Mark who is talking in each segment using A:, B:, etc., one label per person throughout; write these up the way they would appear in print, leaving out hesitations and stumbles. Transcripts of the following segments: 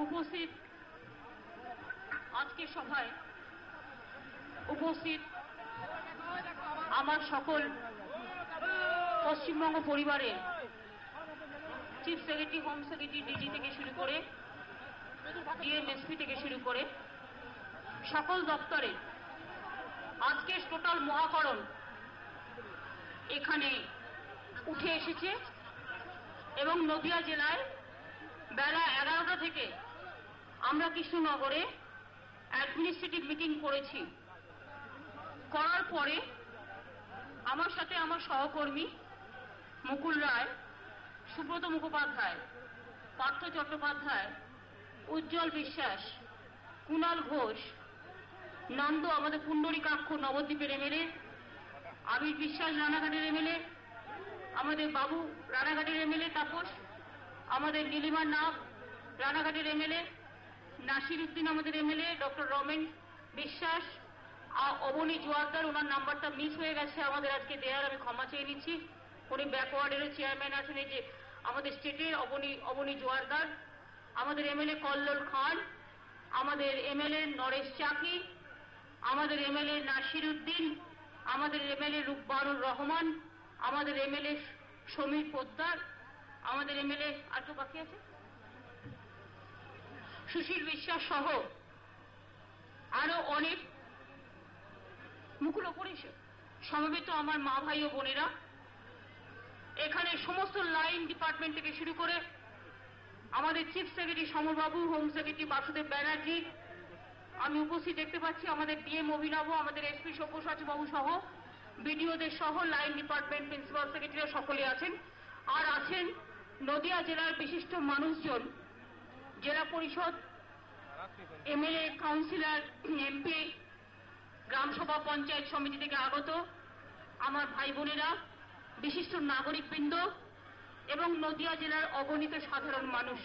A: উপস্থিত আজকে সভায় উপস্থিত আমার সকল পশ্চিমবঙ্গ পরিবারের chief secretary, home secretary, DG থেকে শুরু করে ডিএমএসপি থেকে শুরু করে সকল দপ্তরে আজকে টোটাল মহাকরণ এখানে উঠে এসেছে এবং নদিয়া জেলায় বেলা 11টা থেকে আমরা কৃষ্ণনগরে অ্যাডমিনিস্ট্রেটিভ মিটিং করেছি। করার পরে আমার সাথে আমার সহকর্মী মুকুল রায়, সুব্রত মুখোপাধ্যায়, পার্থ চট্টোপাধ্যায়, উজ্জ্বল বিশ্বাস, কুণাল ঘোষ, নন্দ আমাদের পুণ্ডরীকাক্ষ নবদ্বীপের এমএলএ, আবির বিশ্বাস রানাঘাটের এমএলএ, আমাদের বাবু রানাঘাটের এমএলএ তাপস, আমাদের নীলিমা নাগ রানাঘাটের এমএলএ, নাসির উদ্দিন আমাদের এমএলএ, ডক্টর রমেন বিশ্বাস, অবনী জোয়ারদার, ওনার নাম্বারটা মিস হয়ে গেছে আমাদের আজকে দেয়ার, আমি ক্ষমা চেয়ে নিচ্ছি। উনি ব্যাকওয়ার্ডের চেয়ারম্যান আছেন, এই যে আমাদের স্টেটের অবনী জোয়ারদার, আমাদের এমএলএ কল্লোল খান, আমাদের এমএলএ নরেশ চাকি, আমাদের এমএলএ নাসির উদ্দিন, আমাদের এমএলএ রুকবানুর রহমান, আমাদের এমএলএ সমীর পোদ্দার, আমাদের এমএলএ আর তো বাকি আছে সুশীল বিশ্বাস সহ আরো অনেক মুকুল পরিষদ সমবেত আমার মা ভাই ও বোনেরা, এখানে সমস্ত লাইন ডিপার্টমেন্ট থেকে শুরু করে আমাদের চিফ সেক্রেটারি সমরবাবু, হোম সেক্রেটারি বাসুদেব ব্যানার্জি, আমি উপস্থিত দেখতে পাচ্ছি আমাদের ডিএম অভিনব, আমাদের এসপি সব্যসাচী বাবু সহ বিডিওদের সহ লাইন ডিপার্টমেন্ট প্রিন্সিপাল সেক্রেটারিরা সকলে আছেন। আর আছেন নদিয়া জেলার বিশিষ্ট মানুষজন, জেলা পরিষদ, এমএলএ, কাউন্সিলর, এমপি, গ্রামসভা, পঞ্চায়েত সমিতি থেকে আগত আমার ভাই বোনেরা, বিশিষ্ট নাগরিকবৃন্দ এবং নদিয়া জেলার অগণিত সাধারণ মানুষ।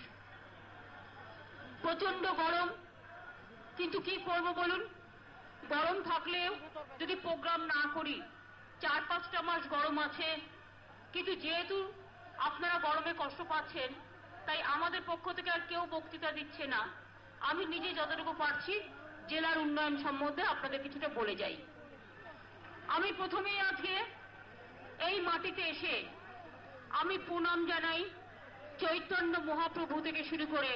A: প্রচন্ড গরম, কিন্তু কি করব বলুন? গরম থাকলেও যদি প্রোগ্রাম না করি, 4-5টা মাস গরম আছে, কিন্তু যেহেতু আপনারা গরমে কষ্ট পাচ্ছেন, তাই আমাদের পক্ষ থেকে আর কেউ বক্তৃতা দিচ্ছে না। আমি নিজে যতটুকু পারছি জেলার উন্নয়ন সম্বন্ধে আপনাদের কিছুটা বলে যাই। আমি প্রথমেই আজকে এই মাটিতে এসে আমি প্রণাম জানাই চৈতন্য মহাপ্রভু থেকে শুরু করে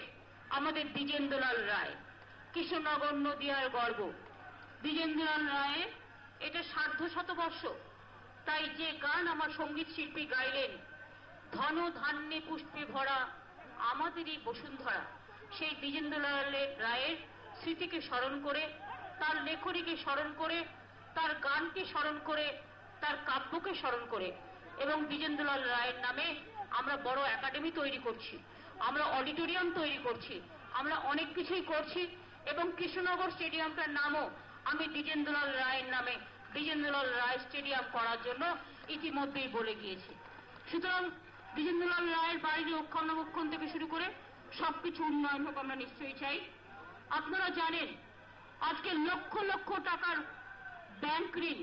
A: আমাদের দ্বিজেন্দ্রলাল রায়, কৃষ্ণনগর নদিয়ার গর্ব। দ্বিজেন্দ্রলাল রায়ের এটা 150 তাই যে গান আমার সঙ্গীত শিল্পী গাইলেন, ধন ধান্যে পুষ্পে ভরা আমাদেরই বসুন্ধরা, সেই দ্বিজেন্দ্রলাল রায়ের স্মৃতিকে স্মরণ করে, তার লেখনীকে স্মরণ করে, তার গানকে স্মরণ করে, তার কাব্যকে স্মরণ করে এবং দ্বিজেন্দ্রলাল রায়ের নামে আমরা বড় একাডেমি তৈরি করছি, আমরা অডিটোরিয়াম তৈরি করছি, আমরা অনেক কিছুই করছি এবং কৃষ্ণনগর স্টেডিয়ামটার নামও আমি দ্বিজেন্দ্রলাল রায়ের নামে দ্বিজেন্দ্রলাল রায় স্টেডিয়াম করার জন্য ইতিমধ্যেই বলে গিয়েছি। সুতরাং দ্বিজেন্দ্রলাল রায়ের বাড়ির রক্ষণাবেক্ষণ থেকে শুরু করে সবকিছু উন্নয়ন হোক আমরা নিশ্চয়ই চাই। আপনারা জানেন আজকে লক্ষ লক্ষ টাকার ব্যাংক ঋণ,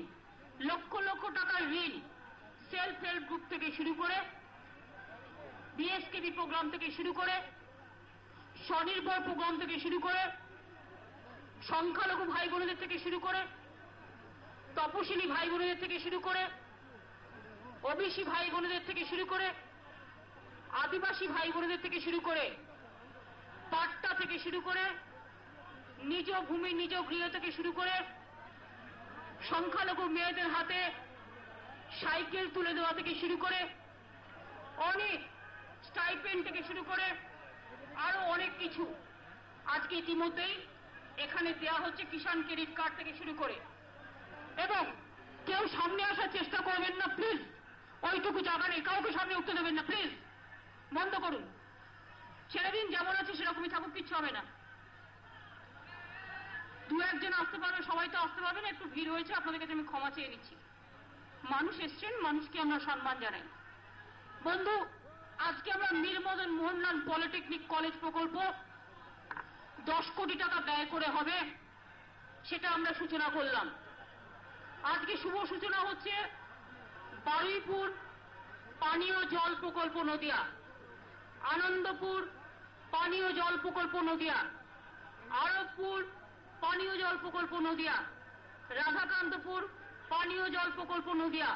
A: লক্ষ লক্ষ টাকার ঋণ সেলফ হেল্প গ্রুপ থেকে শুরু করে, বিএসকেবি প্রোগ্রাম থেকে শুরু করে, স্বনির্ভর প্রোগ্রাম থেকে শুরু করে, সংখ্যালঘু ভাই বোনেদের থেকে শুরু করে, তপশিলি ভাই বোনেদের থেকে শুরু করে, ওবিসি ভাই বোনেদের থেকে শুরু করে, আদিবাসী ভাই বোনেদের থেকে শুরু করে, পাট্টা থেকে শুরু করে, নিজ ভূমি নিজ গৃহ থেকে শুরু করে, সংখ্যালঘু মেয়েদের হাতে সাইকেল তুলে দেওয়া থেকে শুরু করে, অনেক স্টাইপেন্ড থেকে শুরু করে আরো অনেক কিছু আজকে ইতিমধ্যেই এখানে দেওয়া হচ্ছে, কিষাণ ক্রেডিট কার্ড থেকে শুরু করে। এবং কেউ সামনে আসার চেষ্টা করবেন না প্লিজ, ওইটুকু জায়গা নেই, কাউকে সামনে উঠতে দেবেন না প্লিজ, বন্ধ করুন, ছেড়ে দিন, যেমন আছে সেরকমই থাকুক, কিচ্ছু হবে না। 2-1 জন আসতে পারবে, সবাই তো আসতে পারবে না, একটু ভিড় হয়েছে, আপনাদের কাছে আমি ক্ষমা চেয়ে নিচ্ছি। মানুষ এসছেন, মানুষকে আমরা সম্মান জানাই। বন্ধু, আজকে আমরা মীর মদন মোহনলাল পলিটেকনিক কলেজ প্রকল্প 10 কোটি টাকা ব্যয় করে হবে, সেটা আমরা সূচনা করলাম। আজকে শুভ সূচনা হচ্ছে বারুইপুর পানীয় জল প্রকল্প নদিয়া। আনন্দপুর পানীয় জল প্রকল্প নদিয়া, আরবপুর পানীয় জল প্রকল্প নদিয়া, রাধাকান্তপুর পানীয় জল প্রকল্প নদিয়া,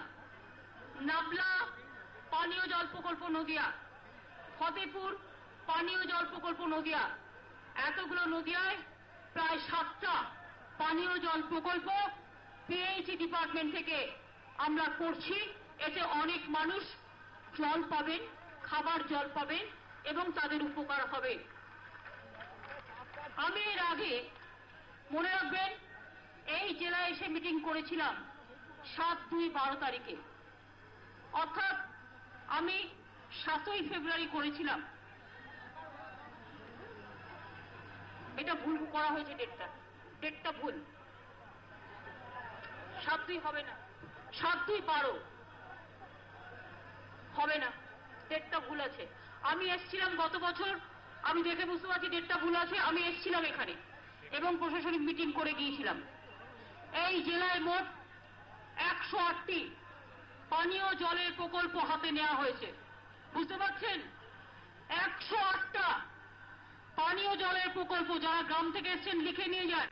A: নাবলা পানীয় জল প্রকল্প নদিয়া, ফতেপুর পানীয় জল প্রকল্প নদিয়া। এতগুলো নদিয়ায় প্রায় 7টা পানীয় জল প্রকল্প পিএইচই ডিপার্টমেন্ট থেকে আমরা করছি। এতে অনেক মানুষ জল পাবেন, খাবার জল পাবেন এবং তাদের উপকার হবে। আমি এর আগে মনে রাখবেন এই জেলায় এসে মিটিং করেছিলাম 7-2-12 তারিখে, অর্থাৎ আমি 7ই ফেব্রুয়ারি করেছিলাম। এটা ভুল করা হয়েছে, ডেটটা ভুল, 7-2 হবে না, 7-2-12 হবে না, ডেটটা ভুল আছে। আমি এসেছিলাম গত বছর, আমি দেখে বুঝতে পারছি ডেটটা ভুল আছে। আমি এসেছিলাম এখানে এবং প্রশাসনিক মিটিং করে গিয়েছিলাম। এই জেলায় মোট 108টি পানীয় জলের প্রকল্প হাতে নেওয়া হয়েছে। বুঝতে পারছেন? 108টা পানীয় জলের প্রকল্প। যারা গ্রাম থেকে এসেছেন লিখে নিয়ে যান,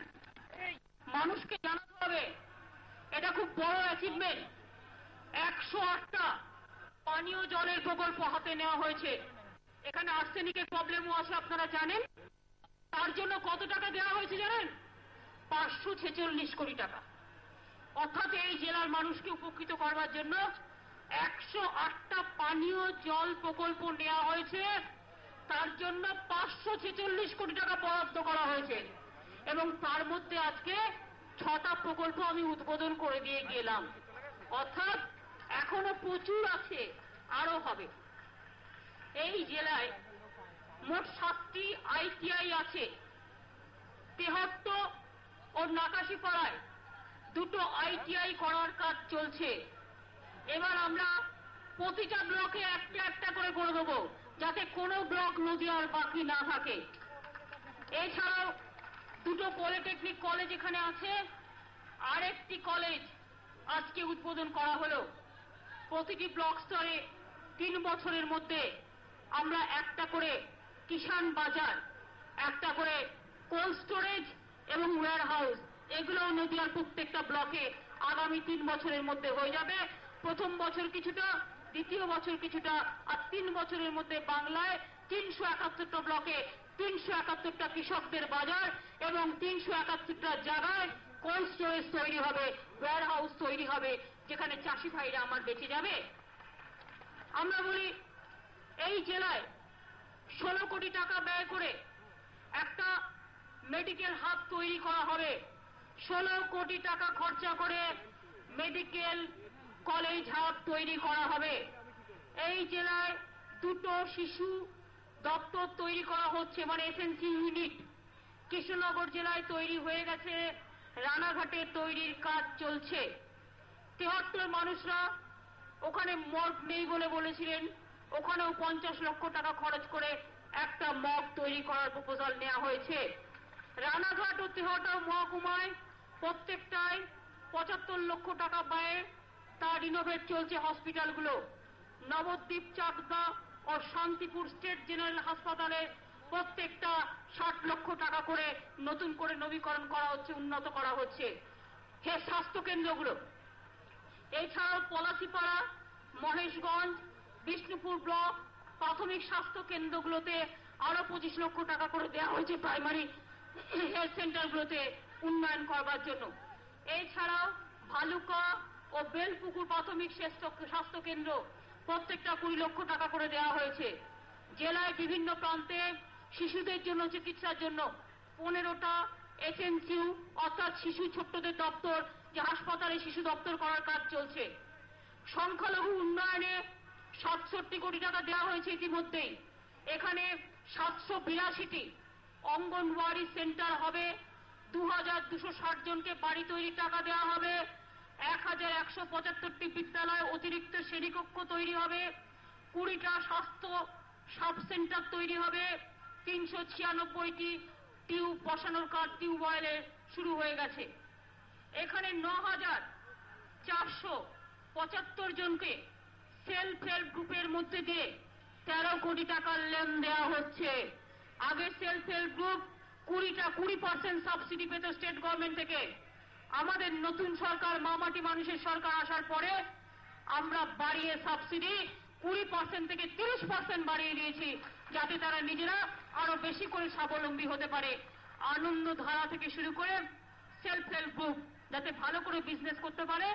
A: মানুষকে জানাতে হবে, এটা খুব বড় অ্যাচিভমেন্ট। 108টা পানীয় জলের প্রকল্প হাতে নেওয়া হয়েছে। এখানে আর্সেনিকের প্রবলেমও আছে, আপনারা জানেন। তার জন্য কত টাকা দেওয়া হয়েছে জানেন? 546 কোটি টাকা। অর্থাৎ এই জেলার মানুষকে উপকৃত করবার জন্য 108টা পানীয় জল প্রকল্প নেওয়া হয়েছে। তার জন্য 546 কোটি টাকা বরাদ্দ করা হয়েছে এবং তার মধ্যে আজকে 6টা প্রকল্প আমি উদ্বোধন করে দিয়ে গেলাম। অর্থাৎ এখনো প্রচুর আছে, আরো হবে। এই জেলায় মোট 7টি আইটিআই আছে। তেহট্ট ও নাকাশিপাড়ায় 2টো আইটিআই করার কাজ চলছে। এবার আমরা প্রতিটা ব্লকে একটা একটা করে করে দেবো, যাতে কোনো ব্লক নদিয়ার বাকি না থাকে। এছাড়াও 2টো পলিটেকনিক কলেজ এখানে আছে, আরেকটি কলেজ আজকে উদ্বোধন করা হলো। প্রতিটি ব্লক স্তরে 3 বছরের মধ্যে আমরা একটা করে কিষাণ বাজার, একটা করে কোল্ড স্টোরেজ এবং ওয়্যার হাউস, এগুলো নদিয়ার প্রত্যেকটা ব্লকে আগামী 3 বছরের মধ্যে হয়ে যাবে। প্রথম বছর কিছুটা, দ্বিতীয় বছর কিছুটা, আর 3 বছরের মধ্যে বাংলায় 371টা ব্লকে 371টা কৃষকদের বাজার এবং 371টা জায়গায় কোল্ড স্টোরেজ তৈরি হবে, ওয়্যার হাউস তৈরি হবে, যেখানে চাষি ভাইরা আমার বেঁচে যাবে। আমরা বলি এই জেলায় 16 কোটি টাকা ব্যয় করে একটা মেডিকেল হাব তৈরি করা হবে। 16 কোটি টাকা খরচা করে মেডিকেল কলেজ হাব তৈরি করা হবে। এই জেলায় 2টো শিশু দপ্তর তৈরি করা হচ্ছে, মানে এসএনসি ইউনিট। কৃষ্ণনগর জেলায় তৈরি হয়ে গেছে, রানাঘাটে তৈরির কাজ চলছে। তেহট্টের মানুষরা ওখানে মর্গ নেই বলে বলেছিলেন, ওখানেও 50 লক্ষ টাকা খরচ করে একটা মর্গ তৈরি করার প্রপোজাল নেওয়া হয়েছে। রানাঘাট ও তেহট্ট মহকুমায় প্রত্যেকটায় 75 লক্ষ টাকা ব্যয়ে তা রিনোভেট চলছে হসপিটালগুলো। নবদ্বীপ, চাকদা ও শান্তিপুর স্টেট জেনারেল হাসপাতালে প্রত্যেকটা 60 লক্ষ টাকা করে নতুন করে নবীকরণ করা হচ্ছে, উন্নত করা হচ্ছে স্বাস্থ্য কেন্দ্রগুলো। এছাড়াও পলাশিপাড়া, মহেশগঞ্জ, বিষ্ণুপুর ব্লক প্রাথমিক স্বাস্থ্য কেন্দ্রগুলোতে আরো 25 লক্ষ টাকা করে দেওয়া হয়েছে প্রাইমারি হেলথ সেন্টারগুলোতে উন্নয়ন করবার জন্য। এছাড়াও ভালুকা ও বেলপুকুর প্রাথমিক স্বাস্থ্য কেন্দ্র প্রত্যেকটা 20 লক্ষ টাকা করে দেওয়া হয়েছে। জেলায় বিভিন্ন প্রান্তে শিশুদের জন্য চিকিৎসার জন্য 15টা এসএনসিইউ অর্থাৎ শিশু ছোট্টদের দপ্তর, যে হাসপাতালে শিশু দপ্তর করার কাজ চলছে। সংখ্যালঘু উন্নয়নে 67 কোটি টাকা দেওয়া হয়েছে ইতিমধ্যেই। এখানে 782টি অঙ্গনওয়াড়ি সেন্টার হবে, 2260 জনকে বাড়ি তৈরির টাকা দেওয়া হবে, 1175টি বিদ্যালয় অতিরিক্ত শ্রেণীকক্ষ তৈরি হবে, 20টা স্বাস্থ্য সাব সেন্টার তৈরি হবে, 396টি টিউব বসানোর কাজ টিউবওয়েলে শুরু হয়ে গেছে। এখানে 9475 জনকে সেলফ হেল্প গ্রুপের মধ্যে দিয়ে 13 কোটি টাকার লেন দেওয়া হচ্ছে। আগে সেলফ হেল্প গ্রুপ 20% সাবসিডি পেত স্টেট গভর্নমেন্ট থেকে। আমাদের নতুন সরকার মামাটি মানুষের সরকার আসার পরে আমরা বাড়িয়ে সাবসিডি 20% থেকে 30% বাড়িয়ে দিয়েছি, যাতে তারা নিজেরা আরো বেশি করে স্বাবলম্বী হতে পারে। আনন্দ ধারা থেকে শুরু করে সেলফ হেল্প গ্রুপ যাতে ভালো করে বিজনেস করতে পারে,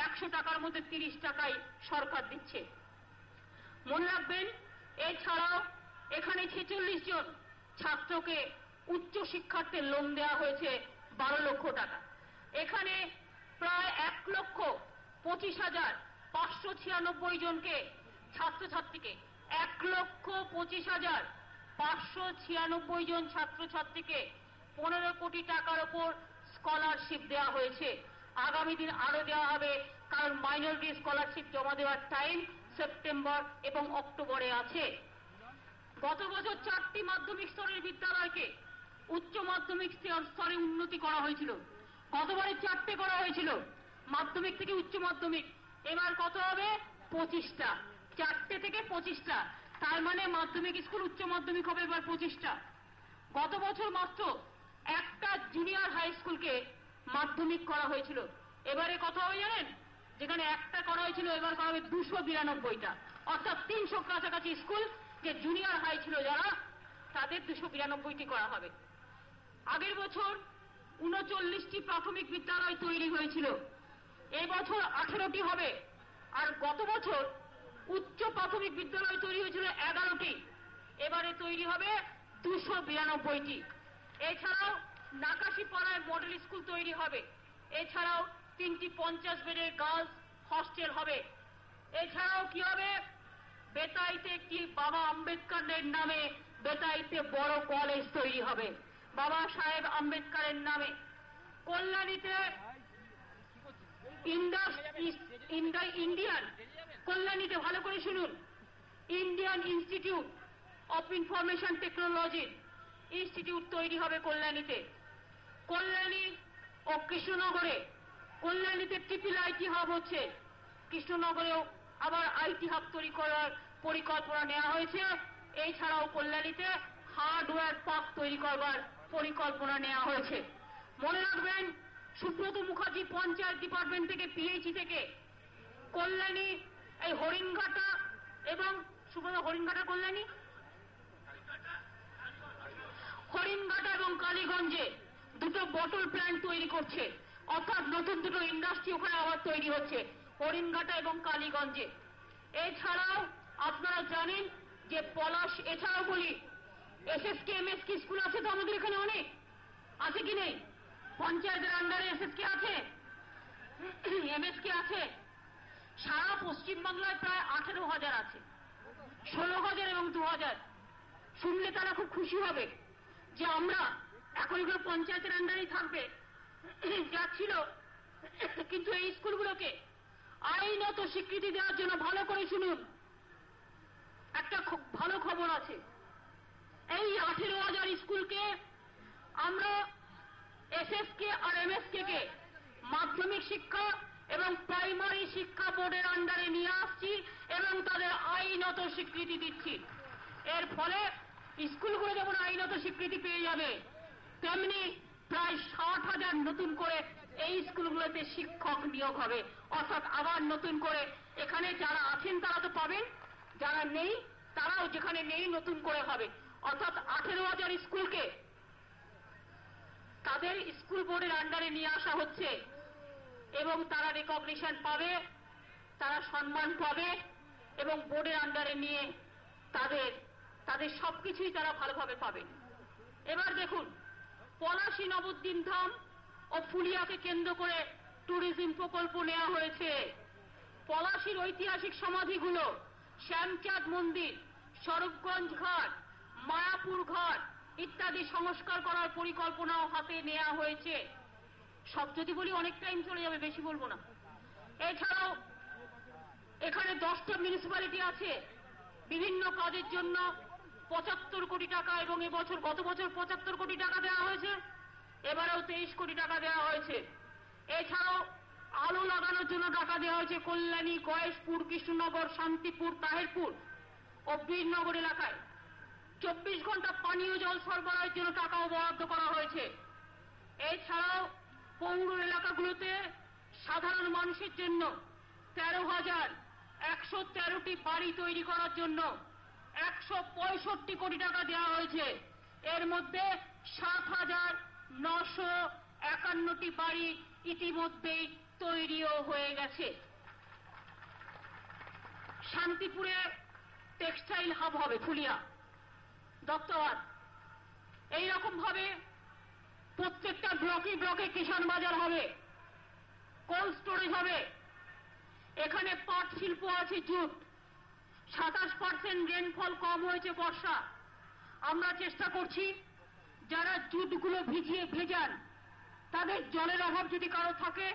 A: 100 টাকার মধ্যে 30 টাকাই সরকার দিচ্ছে। মনে রাখবেন, এছাড়াও এখানে 46 জন ছাত্রকে উচ্চ শিক্ষার্থীর লোন দেওয়া হয়েছে 12 লক্ষ টাকা। এখানে প্রায় 1,25,596 জনকে ছাত্রছাত্রীকে 1,25,596 জন ছাত্রছাত্রীকে 15 কোটি টাকার উপর স্কলারশিপ দেওয়া হয়েছে। আগামী দিন আরো দেওয়া হবে, কারণ মাইনরিটি স্কলারশিপ জমা দেওয়ার টাইম সেপ্টেম্বর এবং অক্টোবরে আছে। গত বছর 4টি মাধ্যমিক স্তরের বিদ্যালয়কে উচ্চ মাধ্যমিক স্তরে উন্নতি করা হয়েছিল। গতবারে 4টে করা হয়েছিল, মাধ্যমিক থেকে উচ্চ মাধ্যমিক। এবার কত হবে? 25টা। 4টে থেকে 25টা, তার মানে মাধ্যমিক স্কুল উচ্চ মাধ্যমিক হবে এবার 25টা। গত বছর মাত্র একটা জুনিয়র হাই স্কুলকে মাধ্যমিক করা হয়েছিল। এবারে কত হবে জানেন? যেখানে একটা করা হয়েছিল এবার করা হবে 292টা, অর্থাৎ 300 কাছাকাছি স্কুল যে জুনিয়র হাই ছিল যারা, তাদের 292টি করা হবে। আগের বছর 39টি প্রাথমিক বিদ্যালয় তৈরি হয়েছিল, এই বছর 18টি হবে। আর গত বছর উচ্চ প্রাথমিক বিদ্যালয় তৈরি হয়েছিল 11টি, এবারে তৈরি হবে 292টি। এছাড়াও নাকাশিপাড়ায় মডেল স্কুল তৈরি হবে। এছাড়াও 3টি 50 বেডের গার্লস হস্টেল হবে। এছাড়াও কি হবে? বেতাইতে একটি বাবা আম্বেদকরের নামে বেতাইতে বড় কলেজ তৈরি হবে, বাবা সাহেব আম্বেদকরের নামে। কল্যাণীতে ইন্ডিয়ান, কল্যাণীতে ভালো করে শুনুন, Indian institute of information technology institute তৈরি হবে কল্যাণীতে। কল্যাণী ও কৃষ্ণনগরে, কল্যাণীতে ট্রিপল আইটি হাব হচ্ছে, কৃষ্ণনগরেও আবার আইটি হাব তৈরি করার পরিকল্পনা নেওয়া হয়েছে। এছাড়াও কল্যাণীতে হার্ডওয়্যার পার্ক তৈরি করবার পরিকল্পনা নেওয়া হয়েছে। মনে রাখবেন, সুব্রত মুখার্জি পঞ্চায়েত ডিপার্টমেন্ট থেকে পিএইচই থেকে কল্যাণী, এই হরিণঘাটা এবং হরিণঘাটা এবং কালীগঞ্জে দুটো বটল প্ল্যান্ট তৈরি করছে, অর্থাৎ নতুন দুটো ইন্ডাস্ট্রি ওখানে আবার তৈরি হচ্ছে হরিণঘাটা এবং কালীগঞ্জে। এছাড়াও আপনারা জানেন যে পলাশ, এছাড়াও বলি এসএসকে এমএসকে স্কুল আছে তো আমাদের এখানে অনেক, আছে কি নেই? পঞ্চায়েতের আন্ডারে এসএসকে আছে, এমএসকে আছে। সারা পশ্চিমবাংলায় প্রায় 18,000 আছে, 16,000 এবং 2,000। শুনলে তারা খুব খুশি হবে যে আমরা এখন এগুলো পঞ্চায়েতের আন্ডারেই থাকবে যা ছিল। কিন্তু এই স্কুলগুলোকে আইনত স্বীকৃতি দেওয়ার জন্য ভালো করে শুনুন, একটা খুব ভালো খবর আছে। এই 18,000 স্কুলকে আমরা এসএসকে আর এমএসকে কে মাধ্যমিক শিক্ষা এবং প্রাইমারি শিক্ষা বোর্ডের আন্ডারে নিয়ে আসছি এবং তাদের আইনত স্বীকৃতি দিচ্ছি। এর ফলে স্কুলগুলো যেমন আইনত স্বীকৃতি পেয়ে যাবে, তেমনি প্রায় 60,000 নতুন করে এই স্কুলগুলোতে শিক্ষক নিয়োগ হবে। অর্থাৎ আবার নতুন করে এখানে যারা আছেন তারা তো পাবেন, যারা নেই তারাও যেখানে নেই নতুন করে হবে। অর্থাৎ 18,000 স্কুলকে তাদের স্কুল বোর্ডের আন্ডারে নিয়ে আসা হচ্ছে এবং তারা রেকগনিশন পাবে, তারা সম্মান পাবে এবং বোর্ডের আন্ডারে নিয়ে তাদের সবকিছুই তারা ভালোভাবে পাবেন। এবার দেখুন, পলাশী নবদ্বীপ ধাম ও ফুলিয়াকে কেন্দ্র করে ট্যুরিজম প্রকল্প নেওয়া হয়েছে। পলাশীর ঐতিহাসিক সমাধিগুলো, শ্যামচাঁদ মন্দির, স্বরূপগঞ্জ ঘাট, মায়াপুর ঘাট ইত্যাদি সংস্কার করার পরিকল্পনাও হাতে নেওয়া হয়েছে। সব যদি বলি অনেক টাইম চলে যাবে, বেশি বলবো না। এছাড়াও এখানে 10টা মিউনিসিপ্যালিটি আছে, বিভিন্ন কাজের জন্য 75 কোটি টাকা এবং গত বছর 75 কোটি টাকা দেওয়া হয়েছে, এবারেও 23 কোটি টাকা দেওয়া হয়েছে। এছাড়াও আলো লাগানোর জন্য টাকা দেওয়া হয়েছে কল্যাণী, গয়েশপুর, কৃষ্ণনগর, শান্তিপুর, তাহেরপুর। ও বীরনগর এলাকায় 24 ঘন্টা পানীয় জল সরবরাহের জন্য টাকাও বরাদ্দ করা হয়েছে। এছাড়াও পৌর এলাকাগুলোতে সাধারণ মানুষের জন্য 13,113টি বাড়ি তৈরি করার জন্য 165 কোটি টাকা দেওয়া হয়েছে। এর মধ্যে 7,951টি বাড়ি ইতিমধ্যেই তৈরিও হয়ে গেছে। শান্তিপুরে টেক্সটাইল হাব হবে, ফুলিয়া, দত্তবাদ। এইরকম ভাবে প্রত্যেকটা ব্লকে ব্লকে কিষাণ বাজার হবে, কোল্ড স্টোরেজ হবে। এখানে পাট শিল্প আছে, জুট। 27% রেনফল কম হয়েছে বর্ষা। আমরা চেষ্টা করছি যারা জুটগুলো ভেজান তাদের জলের অভাব যদি কারো থাকে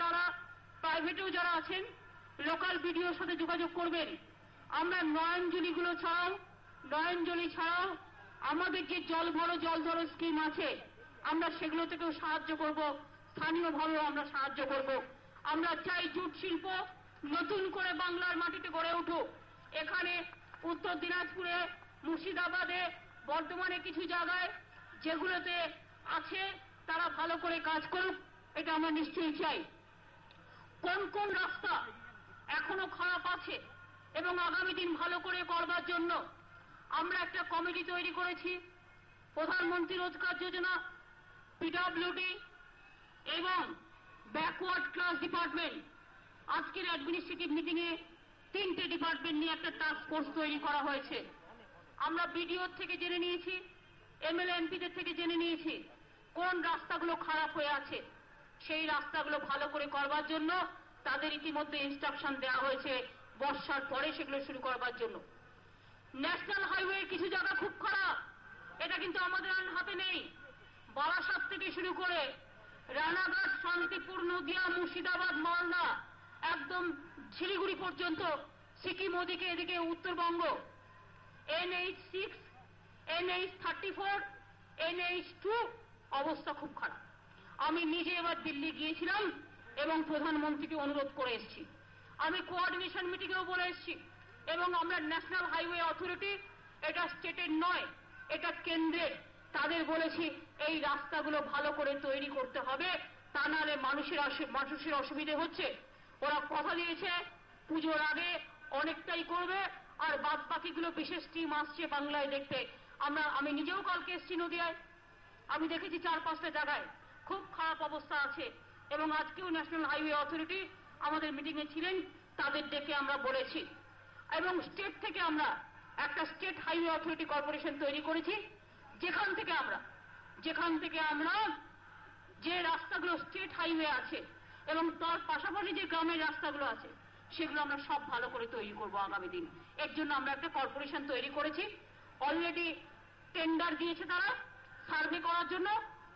A: তারা প্রাইভেটেও যারা আছেন লোকাল বিডিওর সাথে যোগাযোগ করবেন। আমরা নয়নজলিগুলো ছাড়াও আমাদের যে জল ভরো জল ধরো স্কিম আছে আমরা সেগুলো থেকেও সাহায্য করব, স্থানীয়ভাবেও আমরা সাহায্য করব। আমরা চাই জুট শিল্প নতুন করে বাংলার মাটিতে গড়ে উঠুক। এখানে উত্তর দিনাজপুরে, মুর্শিদাবাদে, বর্ধমানে কিছু জায়গায় যেগুলোতে আছে তারা ভালো করে কাজ করুক, এটা আমরা নিশ্চয়ই চাই। কোন কোন রাস্তা এখনো খারাপ আছে এবং আগামী দিন ভালো করে করবার জন্য আমরা একটা কমিটি তৈরি করেছি। প্রধানমন্ত্রী রোজগার যোজনা, পিডব্লিউডি এবং ব্যাকওয়ার্ড ক্লাস ডিপার্টমেন্ট, আজকের অ্যাডমিনিস্ট্রেটিভ মিটিং এ 3টে ডিপার্টমেন্ট নিয়ে একটা টাস্ক ফোর্স তৈরি করা হয়েছে। আমরা বিডিও থেকে জেনে নিয়েছি, এমএলএ এমপিদের থেকে জেনে নিয়েছি কোন রাস্তাগুলো খারাপ হয়ে আছে। সেই রাস্তাগুলো ভালো করে করবার জন্য তাদের ইতিমধ্যে ইনস্ট্রাকশন দেওয়া হয়েছে বর্ষার পরে সেগুলো শুরু করবার জন্য। ন্যাশনাল হাইওয়ে কিছু জায়গা খুব খারাপ, এটা কিন্তু আমাদের হাতে নেই। বারাসাত থেকে শুরু করে রানাঘাট, শান্তিপুর, নদিয়া, মুর্শিদাবাদ, মালদা, একদম শিলিগুড়ি পর্যন্ত, সিকিম ওদিকে, এদিকে উত্তরবঙ্গ, NH6, NH34, NH2 অবস্থা খুব খারাপ। আমি নিজে এবার দিল্লি গিয়েছিলাম এবং প্রধানমন্ত্রীকে অনুরোধ করে এসেছি। আমি কোঅর্ডিনেশন মিটিংয়েও বলে এসেছি এবং আমরা ন্যাশনাল হাইওয়ে অথরিটি, এটা স্টেটের নয়, এটা কেন্দ্রের, তাদের বলেছি এই রাস্তাগুলো ভালো করে তৈরি করতে হবে, তা নাহলে মানুষের অসুবিধে হচ্ছে। ওরা কথা দিয়েছে পুজোর আগে অনেকটাই করবে, আর বাদ বাকিগুলো বিশেষ টিম আসছে বাংলায় দেখতে। আমি নিজেও কালকে এসেছি নদিয়ায়, আমি দেখেছি 4-5টা জায়গায় খুব খারাপ অবস্থা আছে এবং আজকেও ন্যাশনাল হাইওয়ে অথরিটি আমাদের মিটিংয়ে ছিলেন, তাদের ডেকে আমরা বলেছি। এবং স্টেট থেকে আমরা একটা স্টেট হাইওয়ে অথরিটি কর্পোরেশন তৈরি করেছি, যেখান থেকে আমরা যে রাস্তাগুলো স্টেট হাইওয়ে আছে এবং তার পাশাপাশি যে গ্রামের রাস্তাগুলো আছে সেগুলো আমরা সব ভালো করে তৈরি করব আগামী দিন। এর জন্য আমরা একটা কর্পোরেশন তৈরি করেছি। অলরেডি টেন্ডার দিয়েছে তারা সার্ভে করার জন্য,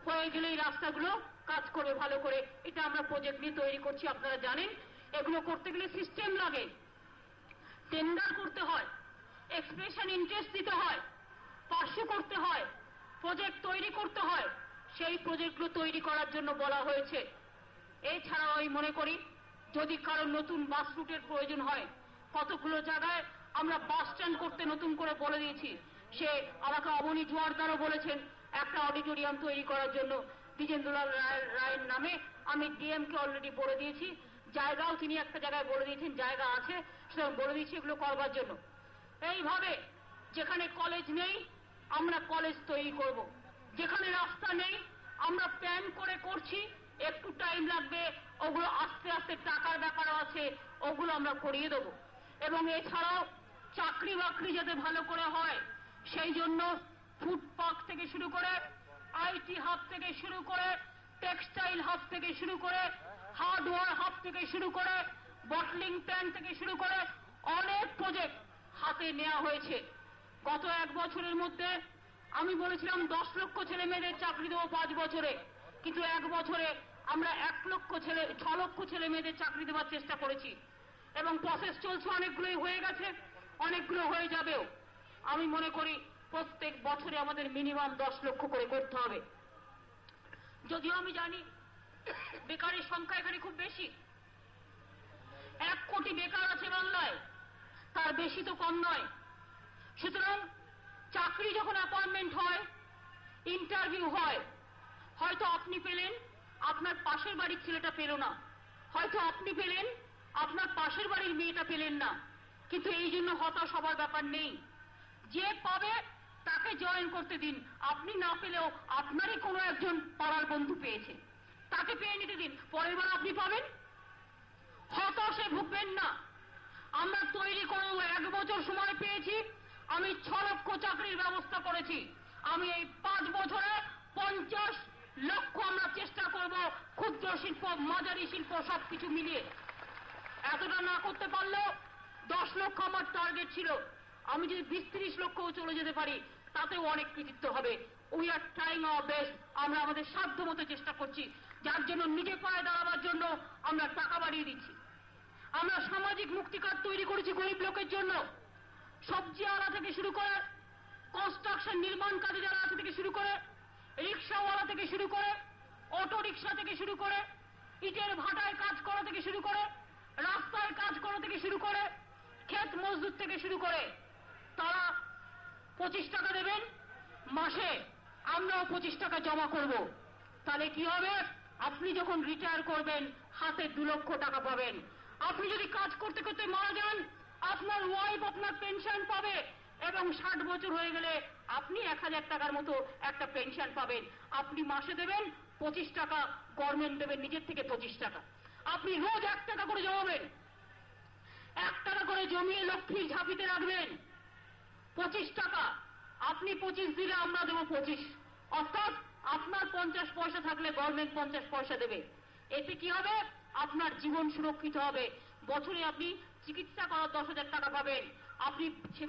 A: হয়ে গেলে এই রাস্তাগুলো কাজ করবে ভালো করে। এটা আমরা প্রজেক্ট নিয়ে তৈরি করছি, আপনারা জানেন। এগুলো করতে গেলে সিস্টেম লাগে, টেন্ডার করতে হয়, এক্সপ্রেশন ইন্টারেস্ট দিতে হয়, পার্শ্ব করতে হয়, প্রজেক্ট তৈরি করতে হয়। সেই প্রজেক্টগুলো তৈরি করার জন্য বলা হয়েছে। এছাড়াও আমি মনে করি যদি কারো নতুন বাস রুটের প্রয়োজন হয়, কতগুলো জায়গায় আমরা বাস স্ট্যান্ড করতে নতুন করে বলে দিয়েছি। সে আমাকে অবনী জোয়ারদারও বলেছেন একটা অডিটোরিয়াম তৈরি করার জন্য দ্বিজেন্দ্রলাল রায়ের নামে। আমি ডিএমকে অলরেডি বলে দিয়েছি, জায়গাও তিনি একটা জায়গায় বলে দিয়েছেন জায়গা আছে, সেটা বলে দিয়েছি এগুলো করবার জন্য। এইভাবে যেখানে কলেজ নেই আমরা কলেজ তৈরি করব, যেখানে রাস্তা নেই আমরা প্ল্যান করে করছি, একটু টাইম লাগবে, ওগুলো আস্তে আস্তে টাকার ব্যাপারও আছে, ওগুলো আমরা করিয়ে দেবো। এবং এছাড়াও চাকরি বাকরি যাতে ভালো করে হয় সেই জন্য ফুড পার্ক থেকে শুরু করে, আইটি হাব থেকে শুরু করে, টেক্সটাইল হাব থেকে শুরু করে, হার্ডওয়্যার হাব থেকে শুরু করে, বটলিং প্ল্যান্ট থেকে শুরু করে অনেক প্রজেক্ট হাতে নেওয়া হয়েছে। গত 1 বছরের মধ্যে আমি বলেছিলাম 10 লক্ষ ছেলে মেয়েদের চাকরি দেবো 5 বছরে, কিন্তু 1 বছরে আমরা 6 লক্ষ ছেলে মেয়েদের চাকরি দেওয়ার চেষ্টা করেছি এবং প্রসেস চলছে, অনেকগুলোই হয়ে গেছে, অনেকগুলো হয়ে যাবেও। আমি মনে করি প্রত্যেক বছরে আমাদের মিনিমাম 10 লক্ষ করে করতে হবে। যদিও আমি জানি বেকারের সংখ্যা এখানে খুব বেশি, 1 কোটি বেকার আছে বাংলায়, তার বেশি তো কম নয়। সুতরাং চাকরি যখন অ্যাপয়েন্টমেন্ট হয়, ইন্টারভিউ হয়, হয়তো আপনি পেলেন, আপনার পাশের বাড়ির ছেলেটা পেল না, হয়তো আপনি পেলেন, আপনার পাশের বাড়ির মেয়েটা পেলেন না, কিন্তু এই জন্য হতাশ হবার ব্যাপার নেই। যে পাবে তাকে জয়েন করতে দিন। আপনি না পেলেও আপনারই কোনো একজন পাড়ার বন্ধু পেয়েছে, তাকে পেয়ে নিতে দিন, পরের বার আপনি পাবেন। হতাশে ভুগবেন না। আমরা তৈরি করে 1 বছর সময় পেয়েছি, আমি 6 লক্ষ চাকরির ব্যবস্থা করেছি। আমি এই 5 বছরে 50 লক্ষ আমরা চেষ্টা করব, ক্ষুদ্র শিল্প, মাঝারি শিল্প সবকিছু মিলিয়ে। এতটা না করতে পারলেও 10 লক্ষ আমার টার্গেট ছিল। আমি যদি 20-30 লক্ষও চলে যেতে পারি তাতেও অনেক কৃতিত্ব হবে। We are trying our best. আমরা আমাদের সাধ্য মতো চেষ্টা করছি, যার জন্য নিজে পায়ে দাঁড়াবার জন্য আমরা টাকা বাড়িয়ে দিচ্ছি। আমরা সামাজিক মুক্তি কার্ড তৈরি করেছি গরিব লোকের জন্য। সবজি আলা থেকে শুরু করে, কনস্ট্রাকশন নির্মাণ কাজে যারা আছে থেকে শুরু করে, রিক্সাওয়ালা থেকে শুরু করে, অটো রিক্সা থেকে শুরু করে, ইটের ভাটায় কাজ করা থেকে শুরু করে, রাস্তায় কাজ করা থেকে শুরু করে, ক্ষেত মজদুর থেকে শুরু করে, তারা 25 টাকা দেবেন মাসে, আমরাও 25 টাকা জমা করব। তাহলে কি হবে? আপনি যখন রিটায়ার করবেন হাতে 2 লক্ষ টাকা পাবেন। আপনি যদি কাজ করতে করতে মারা যান, আপনার ওয়াইফ আপনার পেনশন পাবে, এবং 60 বছর হয়ে গেলে আপনি 1000 টাকার মতো একটা পেনশন পাবেন। আপনি মাসে দেবেন 25 টাকা, গভর্নমেন্ট দেবেন নিজের থেকে 25 টাকা। আপনি রোজ 1 টাকা করে জমাবেন, 1 টাকা করে জমিয়ে লক্ষ্মীর ঝাঁপিতে রাখবেন। 25 টাকা, আপনি 25 দিলে আমরা দেবো 25, অর্থাৎ আপনার 50 পয়সা থাকলে গভর্নমেন্ট 50 পয়সা দেবে। এতে কি হবে? আপনার জীবন সুরক্ষিত হবে। বছরে আপনি চিকিৎসা করার 10,000 টাকা পাবেন। আপনি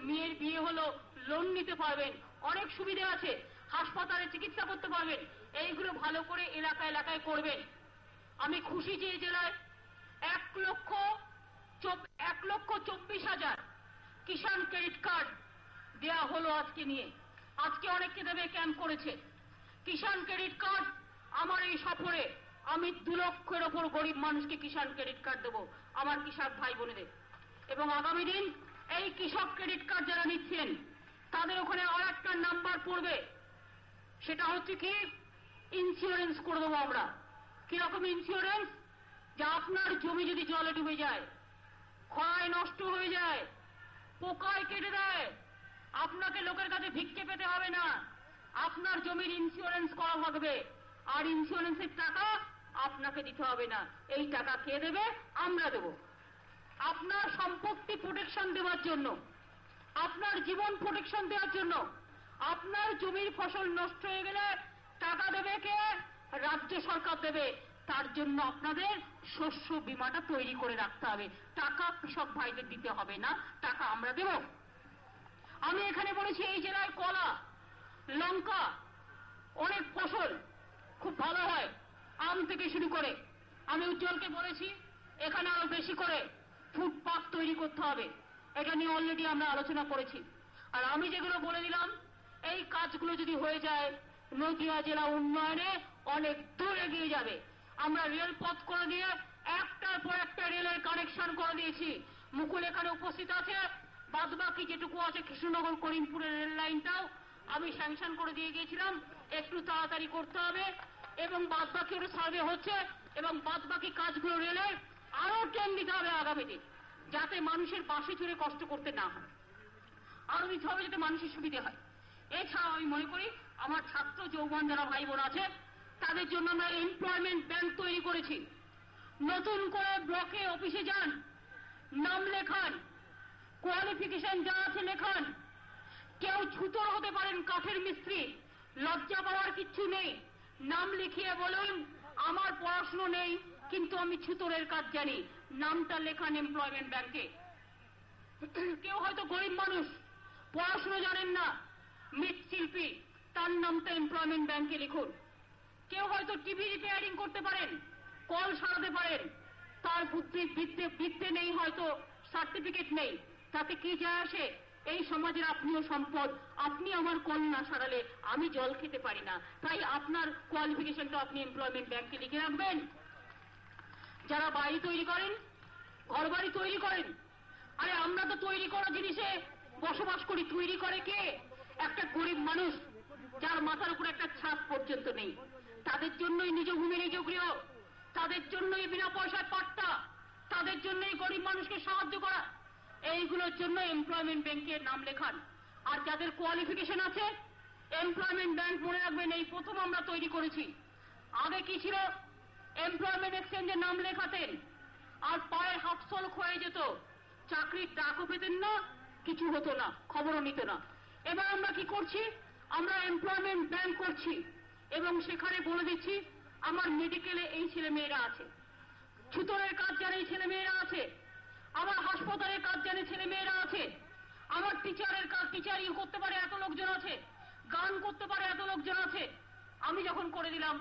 A: মেয়ের বিয়ে হলো লোন নিতে পারবেন, অনেক সুবিধা আছে। হাসপাতালে চিকিৎসা করতে পারবেন। এইগুলো ভালো করে এলাকায় এলাকায় করবেন। আমি খুশি যে এই জেলায় 1,24,000 কিষাণ ক্রেডিট কার্ড দেয়া হলো আজকে নিয়ে। আজকে অনেককে দেবে, ক্যাম্প করেছে। কিষাণ ক্রেডিট কার্ড আমার এই সফরে আমি 2 লক্ষের ওপর গরিব মানুষকে কিষাণ ক্রেডিট কার্ড দেবো, আমার কৃষক ভাই বোনেদের। এবং আগামী দিন এই কৃষক ক্রেডিট কার্ড যারা নিচ্ছেন তাদের ওখানে আর একটা নাম্বার পড়বে, সেটা হচ্ছে কি, ইন্স্যুরেন্স করে দেবো আমরা। কিরকম ইন্স্যুরেন্স? যে আপনার জমি যদি জলে ডুবে যায়, খরায় নষ্ট হয়ে যায়, পোকায় কেটে দেয়, আপনাকে লোকের কাছে ভিক্ষে পেতে হবে না, আপনার জমির ইন্স্যুরেন্স করা থাকবে, আর ইন্স্যুরেন্সের টাকা আপনাকে দিতে হবে না। এই টাকা কে দেবে? আমরা দেব। আপনার সম্পত্তি প্রোটেকশন দেওয়ার জন্য, আপনার জীবন প্রোটেকশন দেওয়ার জন্য। আপনার জমির ফসল নষ্ট হয়ে গেলে টাকা দেবে কে? রাজ্য সরকার দেবে। তার জন্য আপনাদের শস্য বীমাটা তৈরি করে রাখতে হবে। টাকা কৃষক ভাইদের দিতে হবে না, টাকা আমরা দেব। আমি এখানে বলেছি এই জেলায় কলা, লঙ্কা, অনেক ফসল খুব ভালো হয়, আম থেকে শুরু করে। আমি উজ্জ্বলকে বলেছি এখানে আরো বেশি করে ফুটপাথ তৈরি করতে হবে। এটা নিয়ে অলরেডি আমরা আলোচনা করেছি। আর আমি যেগুলো বলে দিলাম, এই কাজগুলো যদি হয়ে যায়, নদিয়া জেলা উন্নয়নে অনেক দূর এগিয়ে যাবে। আমরা রেলপথ করে দিয়ে একটার পর একটা রেলের কানেকশন করে দিয়েছি। মুকুল এখানে উপস্থিত আছে, বাদবাকি যেটুকু আছে কৃষ্ণনগর করিমপুরের রেল লাইনটাও আমি স্যাংশন করে দিয়ে গিয়েছিলাম, একটু তাড়াতাড়ি করতে হবে। এবং বাদবাকি ওটা সার্ভে হচ্ছে, এবং বাদবাকি কাজগুলো রেলের আরো ট্রেন দিতে হবে আগামীতে, যাতে মানুষের বাসে চড়ে কষ্ট করতে না হয়, আরো দিতে হবে যাতে মানুষের সুবিধা হয়। এছাড়াও আমি মনে করি আমার ছাত্র যৌবন যারা ভাই বোন আছে তাদের জন্য আমরা এমপ্লয়মেন্ট ব্যাংক তৈরি করেছি। নতুন করে ব্লকে অফিসে যান, নাম লেখান, কোয়ালিফিকেশন যা আছে লেখান। কেউ ছুতর হতে পারেন, কাঠের মিস্ত্রি, লজ্জা পাওয়ার কিচ্ছু নেই। নাম লিখিয়ে বলুন আমার পড়াশুনো নেই কিন্তু আমি ছুতরের কাজ জানি, নামটা লেখান এমপ্লয়মেন্ট ব্যাংকে। কেউ হয়তো গরিব মানুষ, পড়াশুনো জানেন না, মৃৎশিল্পী, তার নামটা এমপ্লয়মেন্ট ব্যাংকে লিখুন। কেউ হয়তো টিভি রিপেয়ারিং করতে পারেন, কল সারাতে পারেন, তার বৃত্তে নেই, হয়তো সার্টিফিকেট নেই, তাতে কি যায় আসে? এই সমাজের আপনিও সম্পদ। আপনি আমার কল না সারালে আমি জল খেতে পারি না, তাই আপনার কোয়ালিফিকেশনটা আপনি এমপ্লয়মেন্ট ব্যাংকে লিখে রাখবেন। যারা বাড়ি তৈরি করেন, ঘর বাড়ি তৈরি করেন, আরে আমরা তো তৈরি করা জিনিসে বসবাস করি তৈরি করে কে? একটা গরিব মানুষ যার মাথার উপর একটা ছাদ পর্যন্ত নেই। তাদের জন্যই নিজ ভূমি নিজ গৃহ, তাদের জন্যই বিনা পয়সায় পাট্টা, তাদের জন্যই গরিব মানুষকে সাহায্য করা। এইগুলোর জন্য এমপ্লয়মেন্ট ব্যাংকের নাম লেখান। আর যাদের কোয়ালিফিকেশন আছে, এমপ্লয়মেন্ট ব্যাংক মনে রাখবেন এই প্রথম আমরা তৈরি করেছি। আগে কি ছিল? এমপ্লয়মেন্ট এক্সচেঞ্জের নাম লেখাতেন আর পায়ের হাফসল হয়ে যেত, চাকরির ডাকও পেতেন না, কিছু হতো না, খবরও নিত না। এবার আমরা কি করছি? আমরা এমপ্লয়মেন্ট ব্যাংক করছি এবং সেখানে বলে দিচ্ছি আমার মেডিকেলে এই ছেলে মেয়েরা আছে, ছুতরের কাজ জানে এই ছেলে মেয়েরা আছে, আমার হাসপাতালের কাজ জানে ছেলে মেয়েরা আছে, আমার টিচারের কাজ টিচারই করতে পারে এত লোকজন আছে, গান করতে পারে এত লোকজন আছে। আমি যখন করে দিলাম,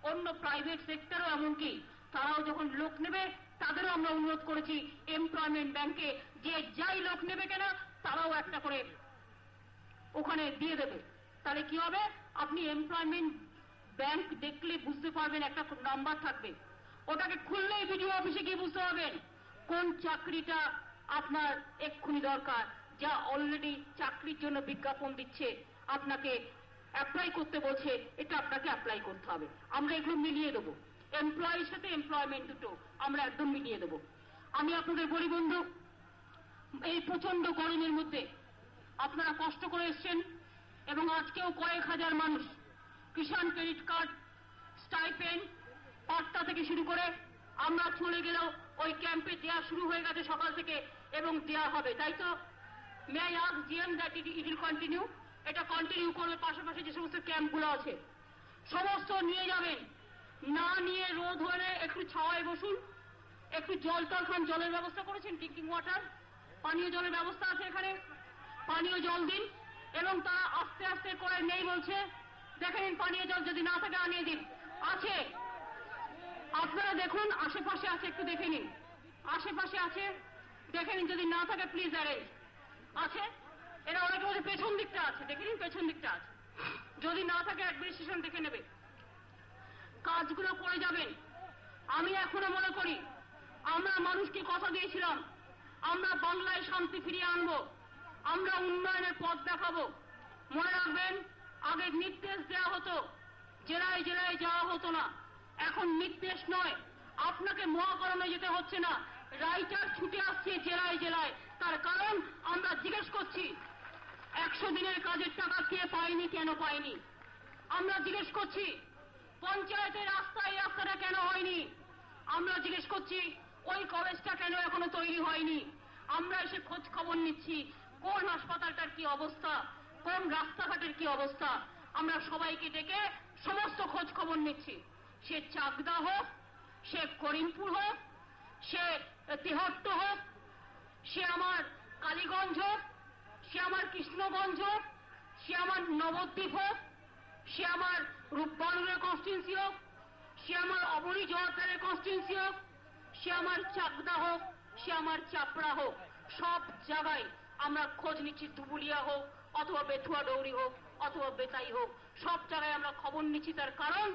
A: অন্য প্রাইভেট সেক্টরও এমনকি তারাও যখন লোক নেবে তাদেরও আমরা অনুরোধ করেছি এমপ্লয়মেন্ট ব্যাংকে যে যাই লোক নেবে কেনা তারাও একটা করে ওখানে দিয়ে দেবে। তাহলে কি হবে? আপনি এমপ্লয়মেন্ট ব্যাংক দেখলে বুঝতে পারবেন, একটা নাম্বার থাকবে, ওটাকে খুললেই বিডিও অফিসে গিয়ে বুঝতে পারবেন কোন চাকরিটা আপনার এক্ষুনি দরকার। যা অলরেডি চাকরির জন্য বিজ্ঞাপন দিচ্ছে, আপনাকে অ্যাপ্লাই করতে বলছে, এটা আপনাকে অ্যাপ্লাই করতে হবে। আমরা এগুলো মিলিয়ে দেবো, এমপ্লয়ের সাথে এমপ্লয়মেন্ট দুটো আমরা একদম মিলিয়ে দেবো। আমি আপনাদের বলি বন্ধু, এই প্রচন্ড গরমের মধ্যে আপনারা কষ্ট করে এসছেন এবং আজকেও কয়েক হাজার মানুষ কিষাণ ক্রেডিট কার্ড, স্টাইপেন্ড, পাট্টা থেকে শুরু করে আমরা চলে গেলেও ওই ক্যাম্পে দেওয়া শুরু হয়ে গেছে সকাল থেকে এবং দেওয়া হবে, তাই তো? May I ask GM that it will continue, এটা কন্টিনিউ করবে। পাশাপাশি যে সমস্ত ক্যাম্পগুলো আছে সমস্ত নিয়ে যাবেন, না নিয়ে রোদ হলে একটু ছাওয়ায় বসুন, একটু জল টল খান। জলের ব্যবস্থা করেছেন? ড্রিঙ্কিং ওয়াটার, পানীয় জলের ব্যবস্থা আছে এখানে, পানীয় জল দিন। এবং তারা আস্তে আস্তে করে নেই বলছে, দেখে নিন পানীয় জল যদি না থাকে আনিয়ে দিন। আছে, আপনারা দেখুন আশেপাশে আছে, একটু দেখে নিন, আশেপাশে আছে দেখে নিন, যদি না থাকে প্লিজ অ্যারেঞ্জ আছে। এরা অনেকে বলছে পেছন দিকটা আছে, দেখে নিন পেছন দিকটা আছে, যদি না থাকে অ্যাডমিনিস্ট্রেশন দেখে নেবে। কাজগুলো করে যাবেন। আমি এখনো মনে করি আমরা মানুষকে কথা দিয়েছিলাম আমরা বাংলায় শান্তি ফিরিয়ে আনবো, আমরা উন্নয়নের পথ দেখাবো। মনে রাখবেন, আগে নির্দেশ দেওয়া হতো, জেলায় জেলায় যাওয়া হতো না। এখন নির্দেশ নয়, আপনাকে মহাকরণে যেতে হচ্ছে না, রাইটার ছুটে আসছে জেলায় জেলায়। তার কারণ আমরা জিজ্ঞেস করছি 100 দিনের কাজের টাকা কে পায়নি, কেন পায়নি? আমরা জিজ্ঞেস করছি পঞ্চায়েতের রাস্তায় রাস্তাটা কেন হয়নি? আমরা জিজ্ঞেস করছি ওই কলেজটা কেন এখনো তৈরি হয়নি? আমরা এসে খোঁজ খবর নিচ্ছি কোন হাসপাতালটার কি অবস্থা, কোন রাস্তাঘাটের কি অবস্থা। আমরা সবাইকে ডেকে সমস্ত খোঁজ খবর নিচ্ছি। সে চাকদা হোক, সে করিমপুর হোক, সে তেহট্ট হোক, সে আমার কালীগঞ্জ হোক, সে আমার কৃষ্ণগঞ্জ হোক, সে আমার নবদ্বীপ হোক, সে আমার রূপবানুরের কনস্টিটুয়েন্সি হোক, সে আমার অবনী জোয়ারদারের কনস্টিটুয়েন্সি হোক, সে আমার চাকদা হোক, সে আমার চাপড়া হোক, সব জায়গায় আমরা খোঁজ নিচ্ছি। দুবুলিয়া হোক অথবা বেথুয়া ডৌরি হোক অথবা বেতাই হোক, সব জায়গায় আমরা খবর নিচ্ছি। তার কারণ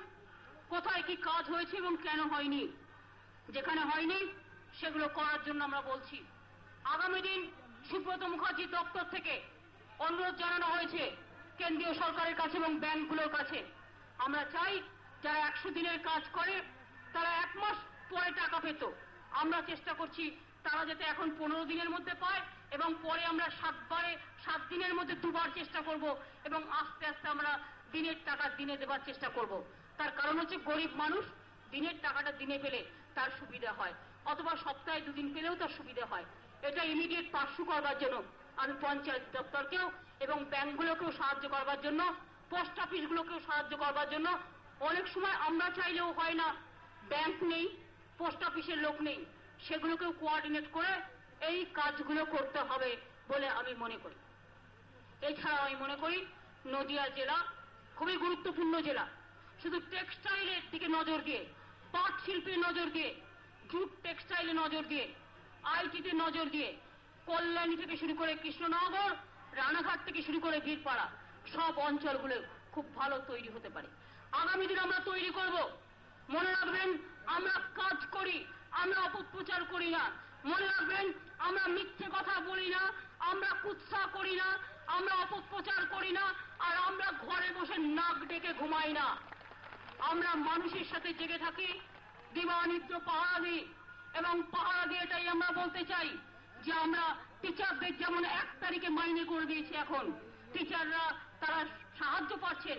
A: কোথায় কি কাজ হয়েছে এবং কেন হয়নি। যেখানে হয়নি সেগুলো করার জন্য আমরা বলছি। আগামী দিন সুব্রত মুখার্জির দপ্তর থেকে অনুরোধ জানানো হয়েছে কেন্দ্রীয় সরকারের কাছে এবং ব্যাংকগুলোর কাছে। আমরা চাই যারা 100 দিনের কাজ করে তারা 1 মাস পরে টাকা পেত। আমরা চেষ্টা করছি তারা যাতে এখন 15 দিনের মধ্যে পায় এবং পরে আমরা 7 দিনের মধ্যে 2 বার চেষ্টা করব এবং আস্তে আস্তে আমরা দিনের টাকা দিনে দেবার চেষ্টা করব। তার কারণ হচ্ছে গরিব মানুষ দিনের টাকাটা দিনে পেলে তার সুবিধা হয়, অথবা সপ্তাহে 2 দিন পেলেও তার সুবিধা হয়। এটা ইমিডিয়েট পার্শ্ব করবার জন্য আমি পঞ্চায়েত দপ্তরকেও এবং ব্যাংকগুলোকেও সাহায্য করবার জন্য, পোস্ট অফিসগুলোকেও সাহায্য করবার জন্য, অনেক সময় আমরা চাইলেও হয় না, ব্যাংক নেই, পোস্ট অফিসের লোক নেই, সেগুলোকেও কোঅর্ডিনেট করে এই কাজগুলো করতে হবে বলে আমি মনে করি। এছাড়াও আমি মনে করি নদিয়া জেলা খুবই গুরুত্বপূর্ণ জেলা। শুধু টেক্সটাইলের দিকে নজর দিয়ে, পাট শিল্পে নজর দিয়ে, জুট টেক্সটাইলে নজর দিয়ে, আইটিতে নজর দিয়ে, কল্যাণী থেকে শুরু করে কৃষ্ণনগর, রানাঘাট থেকে শুরু করে বীরপাড়া, সব অঞ্চলগুলো খুব ভালো তৈরি হতে পারে। আগামী দিন আমরা তৈরি করব। মনে রাখবেন, আমরা কাজ করি, আমরা অপপ্রচার করি না। মনে রাখবেন, আমরা মিথ্যে কথা বলি না, আমরা কুৎসা করি না, আমরা অপপ্রচার করি না, আর আমরা ঘরে বসে নাক ডেকে ঘুমাই না। আমরা মানুষের সাথে জেগে থাকি, দিবানিদ্র পাহারা দিই, এবং পাহারা দিয়ে এটাই আমরা বলতে চাই যে আমরা টিচারদের যেমন 1 তারিখে মাইনে করে দিয়েছি। এখন টিচাররা তারা সাহায্য পাচ্ছেন,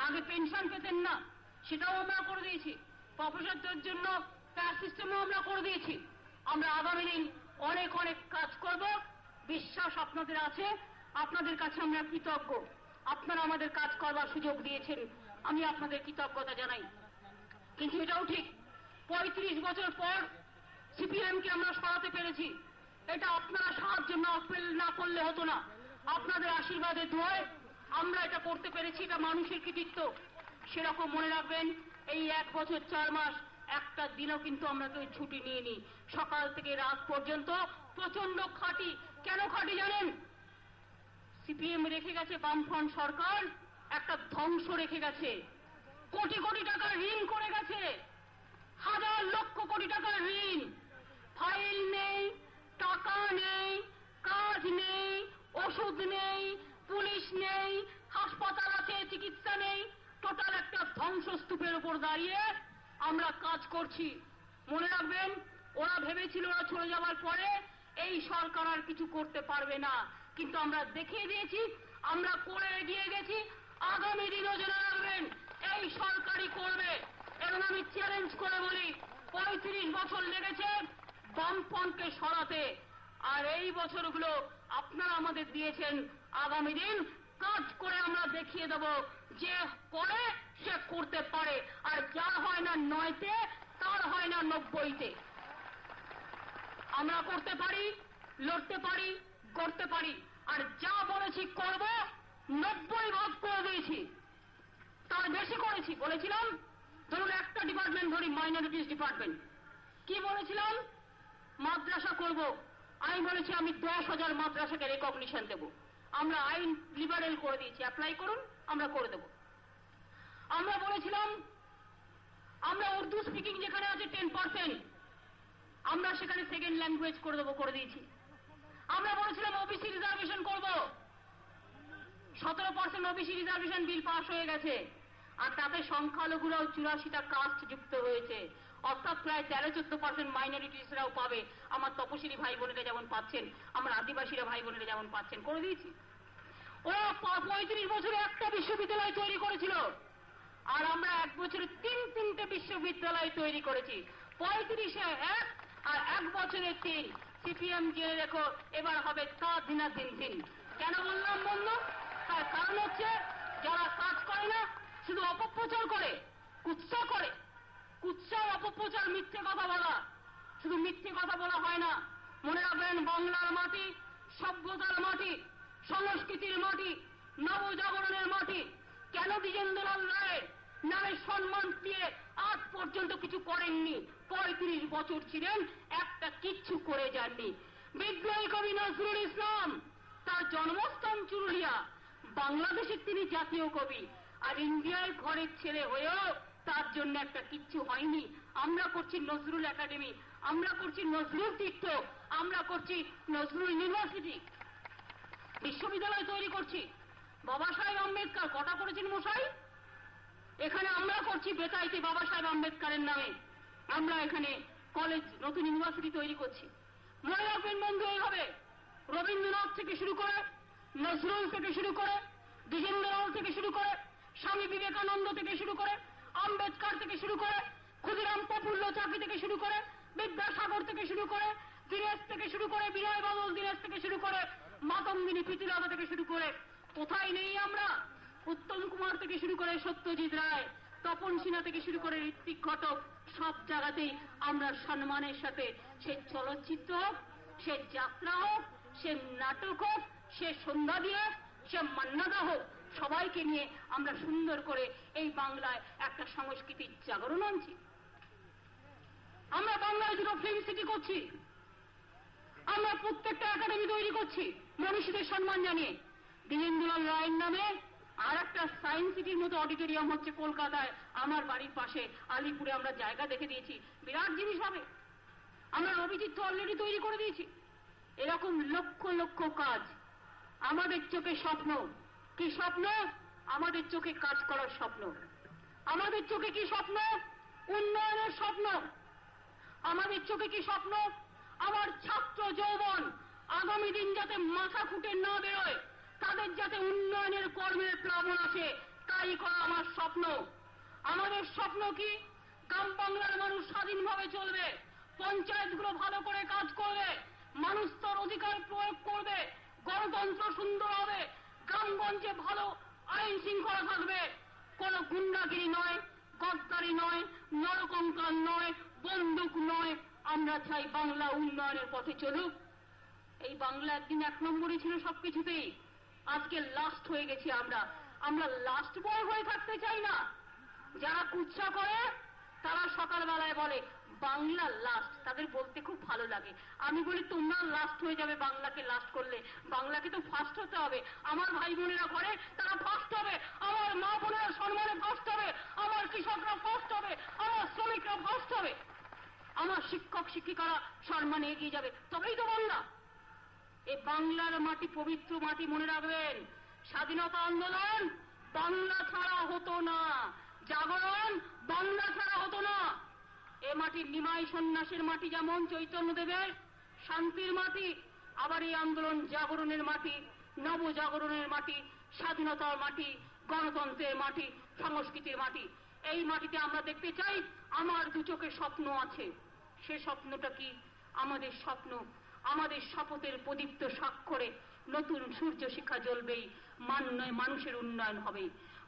A: আগে পেনশন পেতেন না, সেটাও আমরা করে দিয়েছি। প্রফেসরদের জন্য ক্যাশ সিস্টেমও আমরা করে দিয়েছি। আমরা আগামী দিন অনেক অনেক কাজ করব, বিশ্বাস আপনাদের আছে। আপনাদের কাছে আমরা কৃতজ্ঞ, আপনারা আমাদের কাজ করবার সুযোগ দিয়েছেন, আমি আপনাদের কৃতজ্ঞতা জানাই। কিন্তু এটাও ঠিক, 35 বছর পর সিপিএমকে আমরা সরাতে পেরেছি। এটা আপনারা সাহায্য না করলে হতো না, আপনাদের আশীর্বাদে দোয়ায় আমরা এটা করতে পেরেছি। এটা মানুষের কৃতিত্ব। সেরকম মনে রাখবেন, এই 1 বছর 4 মাস একটা দিনও কিন্তু আমরা কেউ ছুটি নিইনি। সকাল থেকে রাত পর্যন্ত প্রচন্ড খাটি। কেন খাটি জানেন? সিপিএম রেখে গেছে, বামফ্রন্ট সরকার একটা ধ্বংস রেখে গেছে। কোটি কোটি টাকা ঋণ করে গেছে, 1000 লক্ষ কোটি টাকার ঋণ। ফাইল নেই, টাকা নেই, কাজ নেই, ওষুধ নেই, পুলিশ নেই, হাসপাতাল আছে, চিকিৎসা নেই। টোটাল একটা ধ্বংসস্তূপের উপর দাঁড়িয়ে আমরা কাজ করছি। মনে রাখবেন, ওরা ভেবেছিল ওরা চলে যাওয়ার পরে এই সরকার আর কিছু করতে পারবে না, কিন্তু আমরা দেখিয়ে দিয়েছি, আমরা করে এগিয়ে গেছি। আগামী দিনও জেনে রাখবেন, এই সরকারই করবে। এবং আমি চ্যালেঞ্জ করে বলি, 35 বছর লেগেছে বামফ্রন্টকে সরাতে, আর এই বছরগুলো আপনারা আমাদের দিয়েছেন। আগামী দিন কাজ করে আমরা দেখিয়ে দেব, যে করে সে করতে পারে, আর যার হয় না 9তে, তার হয় না 90তে। আমরা করতে পারি, লড়তে পারি, করতে পারি, আর যা বলেছি করব 90% করে দিয়েছি, তার বেশি করেছি। বলেছিলাম, ধরুন একটা ডিপার্টমেন্ট ধরি, মাইনরিটিস ডিপার্টমেন্ট, কি বলেছিলাম? মাদ্রাসা করব। আমি বলেছি আমি 10,000 মাদ্রাসাকে রেকগনিশন দেব। আমরা আইন লিবারেল করে দিয়েছি, অ্যাপ্লাই করুন, আমরা করে দেব। আমরা বলেছিলাম আমরা উর্দু স্পিকিং যেখানে আছে 10%, আমরা সেখানে সেকেন্ড ল্যাঙ্গুয়েজ করে দেবো, করে দিয়েছি। আমরা বলেছিলাম ওবিসি রিজার্ভেশন করব, 17% ওবিসি রিজার্ভেশন বিল পাস হয়ে গেছে, আর তাতে সংখ্যালঘুরাও 84টা কাস্ট যুক্ত হয়েছে, অর্থাৎ প্রায় 13-14% মাইনরিটিসরাও পাবে। আমার তপশিলি ভাই বোনেরা যেমন পাচ্ছেন, আমার আদিবাসীরা ভাই বোনেরা যেমন পাচ্ছেন, করে দিয়েছি। ওরা 35 বছরে একটা বিশ্ববিদ্যালয় তৈরি করেছিল, আর আমরা 1 বছরে 3-3টে বিশ্ববিদ্যালয় তৈরি করেছি। 35-এ 1 আর 1 বছরে 3। সিপিএম জেনে রেখো, এবার হবে তা দিনা দিন দিন। কেন বললাম বন্ধু? তার কারণ হচ্ছে, যারা কাজ করে না, শুধু অপপ্রচার করে, কুৎসা করে। কুৎসা, অপপ্রচার, মিথ্যে কথা বলা। শুধু মিথ্যে কথা বলা হয় না। মনে রাখবেন, বাংলার মাটি সভ্যতার মাটি, সংস্কৃতির মাটি, নবজাগরণের মাটি। কেন দ্বিজেন্দ্রলাল রায়ের নামে সম্মান দিয়ে আজ পর্যন্ত কিছু করেননি? 35 বছর ছিলেন, একটা কিচ্ছু করে যাননি। বিদ্রোহী কবি নজরুল ইসলাম, তার জন্মস্থান চুরুলিয়া, বাংলাদেশের তিনি জাতীয় কবি, আর ইন্ডিয়ার ঘরের ছেলে হয়েও তার জন্য একটা কিচ্ছু হয়নি। আমরা করছি নজরুল একাডেমি, আমরা করছি নজরুল তীর্থ, আমরা করছি নজরুল ইউনিভার্সিটি, বিশ্ববিদ্যালয় তৈরি করছি। বাবা সাহেব আম্বেদকর কটা করেছেন মশাই? এখানে আমরা করছি বেতাইতে বাবা সাহেব আম্বেদকরের নামে, আমরা এখানে কলেজ, নতুন ইউনিভার্সিটি তৈরি করছি। মনে রাখবেন বন্ধু, এইভাবে রবীন্দ্রনাথ থেকে শুরু করে, নজরুল থেকে শুরু করে, দ্বিজেন্দ্রলাল থেকে শুরু করে, স্বামী বিবেকানন্দ থেকে শুরু করে, আম্বেদকর থেকে শুরু করে, ক্ষুদিরাম প্রফুল্ল চাকি থেকে শুরু করে, বিদ্যাসাগর থেকে শুরু করে, দীনেশ থেকে শুরু করে, বিনয় বাদল দীনেশ থেকে শুরু করে, মাতঙ্গিনী প্রীতিলতা থেকে শুরু করে, কোথায় নেই আমরা? উত্তম কুমার থেকে শুরু করে সত্যজিৎ রায়, তপন সিনহা থেকে শুরু করে ঋত্বিক ঘটক, সব জায়গাতেই আমরা সম্মানের সাথে, সে চলচ্চিত্র হোক, সে যাত্রা হোক, সে নাটক হোক, সে সন্ধ্যা দিয়ে, সে মান্নাদা হোক, সবাইকে নিয়ে আমরা সুন্দর করে এই বাংলায় একটা সংস্কৃতির জাগরণ আনছি। আমরা বাংলায় দুটো ফিল্ম সিটি করছি, আমরা প্রত্যেকটা একাডেমি তৈরি করছি মনীষীদের সম্মান জানিয়ে। দ্বিজেন্দ্রলাল রায়ের নামে আর একটা সায়েন্স সিটির মতো অডিটোরিয়াম হচ্ছে কলকাতায়, আমার বাড়ির পাশে আলিপুরে, আমরা জায়গা দেখে দিয়েছি, বিরাট জিনিস হবে। আমরা রবিচিত্র অলরেডি তৈরি করে দিয়েছি। এরকম লক্ষ লক্ষ কাজ আমাদের চোখে স্বপ্ন। কি স্বপ্ন? আমাদের চোখে কাজ করার স্বপ্ন। আমাদের চোখে কি স্বপ্ন? উন্নয়নের স্বপ্ন। আমাদের চোখে কি স্বপ্ন? আমার ছাত্র যৌবন আগামী দিন যাতে মাথা খুঁটে না বেরোয়, তাদের যাতে উন্নয়নের কর্মের প্লাবন আসে, তাই করা আমার স্বপ্ন। আমাদের স্বপ্ন কি? গ্রাম বাংলার মানুষ স্বাধীনভাবে চলবে, পঞ্চায়েতগুলো ভালো করে কাজ করবে, মানুষ তার অধিকার প্রয়োগ করবে, গণতন্ত্র সুন্দর হবে, গ্রামগঞ্জে ভালো আইন শৃঙ্খলা থাকবে, কোনো গুন্ডাগিরি নয়, গদ্দারি নয়, নরকঙ্কাল নয়, বন্দুক নয়। আমরা চাই বাংলা উন্নয়নের পথে চলুক। এই বাংলা একদিন এক নম্বরই ছিল সবকিছুতেই, আজকে লাস্ট হয়ে গেছি আমরা। আমরা লাস্ট বয় হয়ে থাকতে চাই না। যারা কুৎসা করে তারা সকালবেলায় বলে বাংলা লাস্ট, তাদের বলতে খুব ভালো লাগে। আমি বলি তোমরা লাস্ট হয়ে যাবে বাংলাকে লাস্ট করলে, বাংলাকে তো ফার্স্ট হতে হবে। আমার ভাই বোনেরা ঘরে তারা ফার্স্ট হবে, আমার মা বোনেরা সম্মানে ফার্স্ট হবে, আমার কৃষকরা ফার্স্ট হবে, আমার শ্রমিকরা ফার্স্ট হবে, আমার শিক্ষক শিক্ষিকারা সম্মানে এগিয়ে যাবে, তবেই তো বাংলা। এই বাংলার মাটি পবিত্র মাটি, মনে রাখবেন। স্বাধীনতা আন্দোলন বাংলা ছাড়া হতো না, জাগরণ বাংলা ছাড়া হতো না। এ মাটি নিমাই সন্ন্যাসের মাটি, যেমন চৈতন্যদেবের শান্তির মাটি, আবার এই আন্দোলন জাগরণের মাটি, নবজাগরণের মাটি, স্বাধীনতার মাটি, গণতন্ত্রের মাটি, সংস্কৃতির মাটি। এই মাটিতে আমরা দেখতে চাই আমার দু চোখে স্বপ্ন আছে। সে স্বপ্নটা কি? আমাদের স্বপ্ন, আমাদের শপথের প্রদীপ্ত স্বাক্ষরে নতুন সূর্য শিখা জ্বলবেই, মানুষের উন্নয়ন হবে,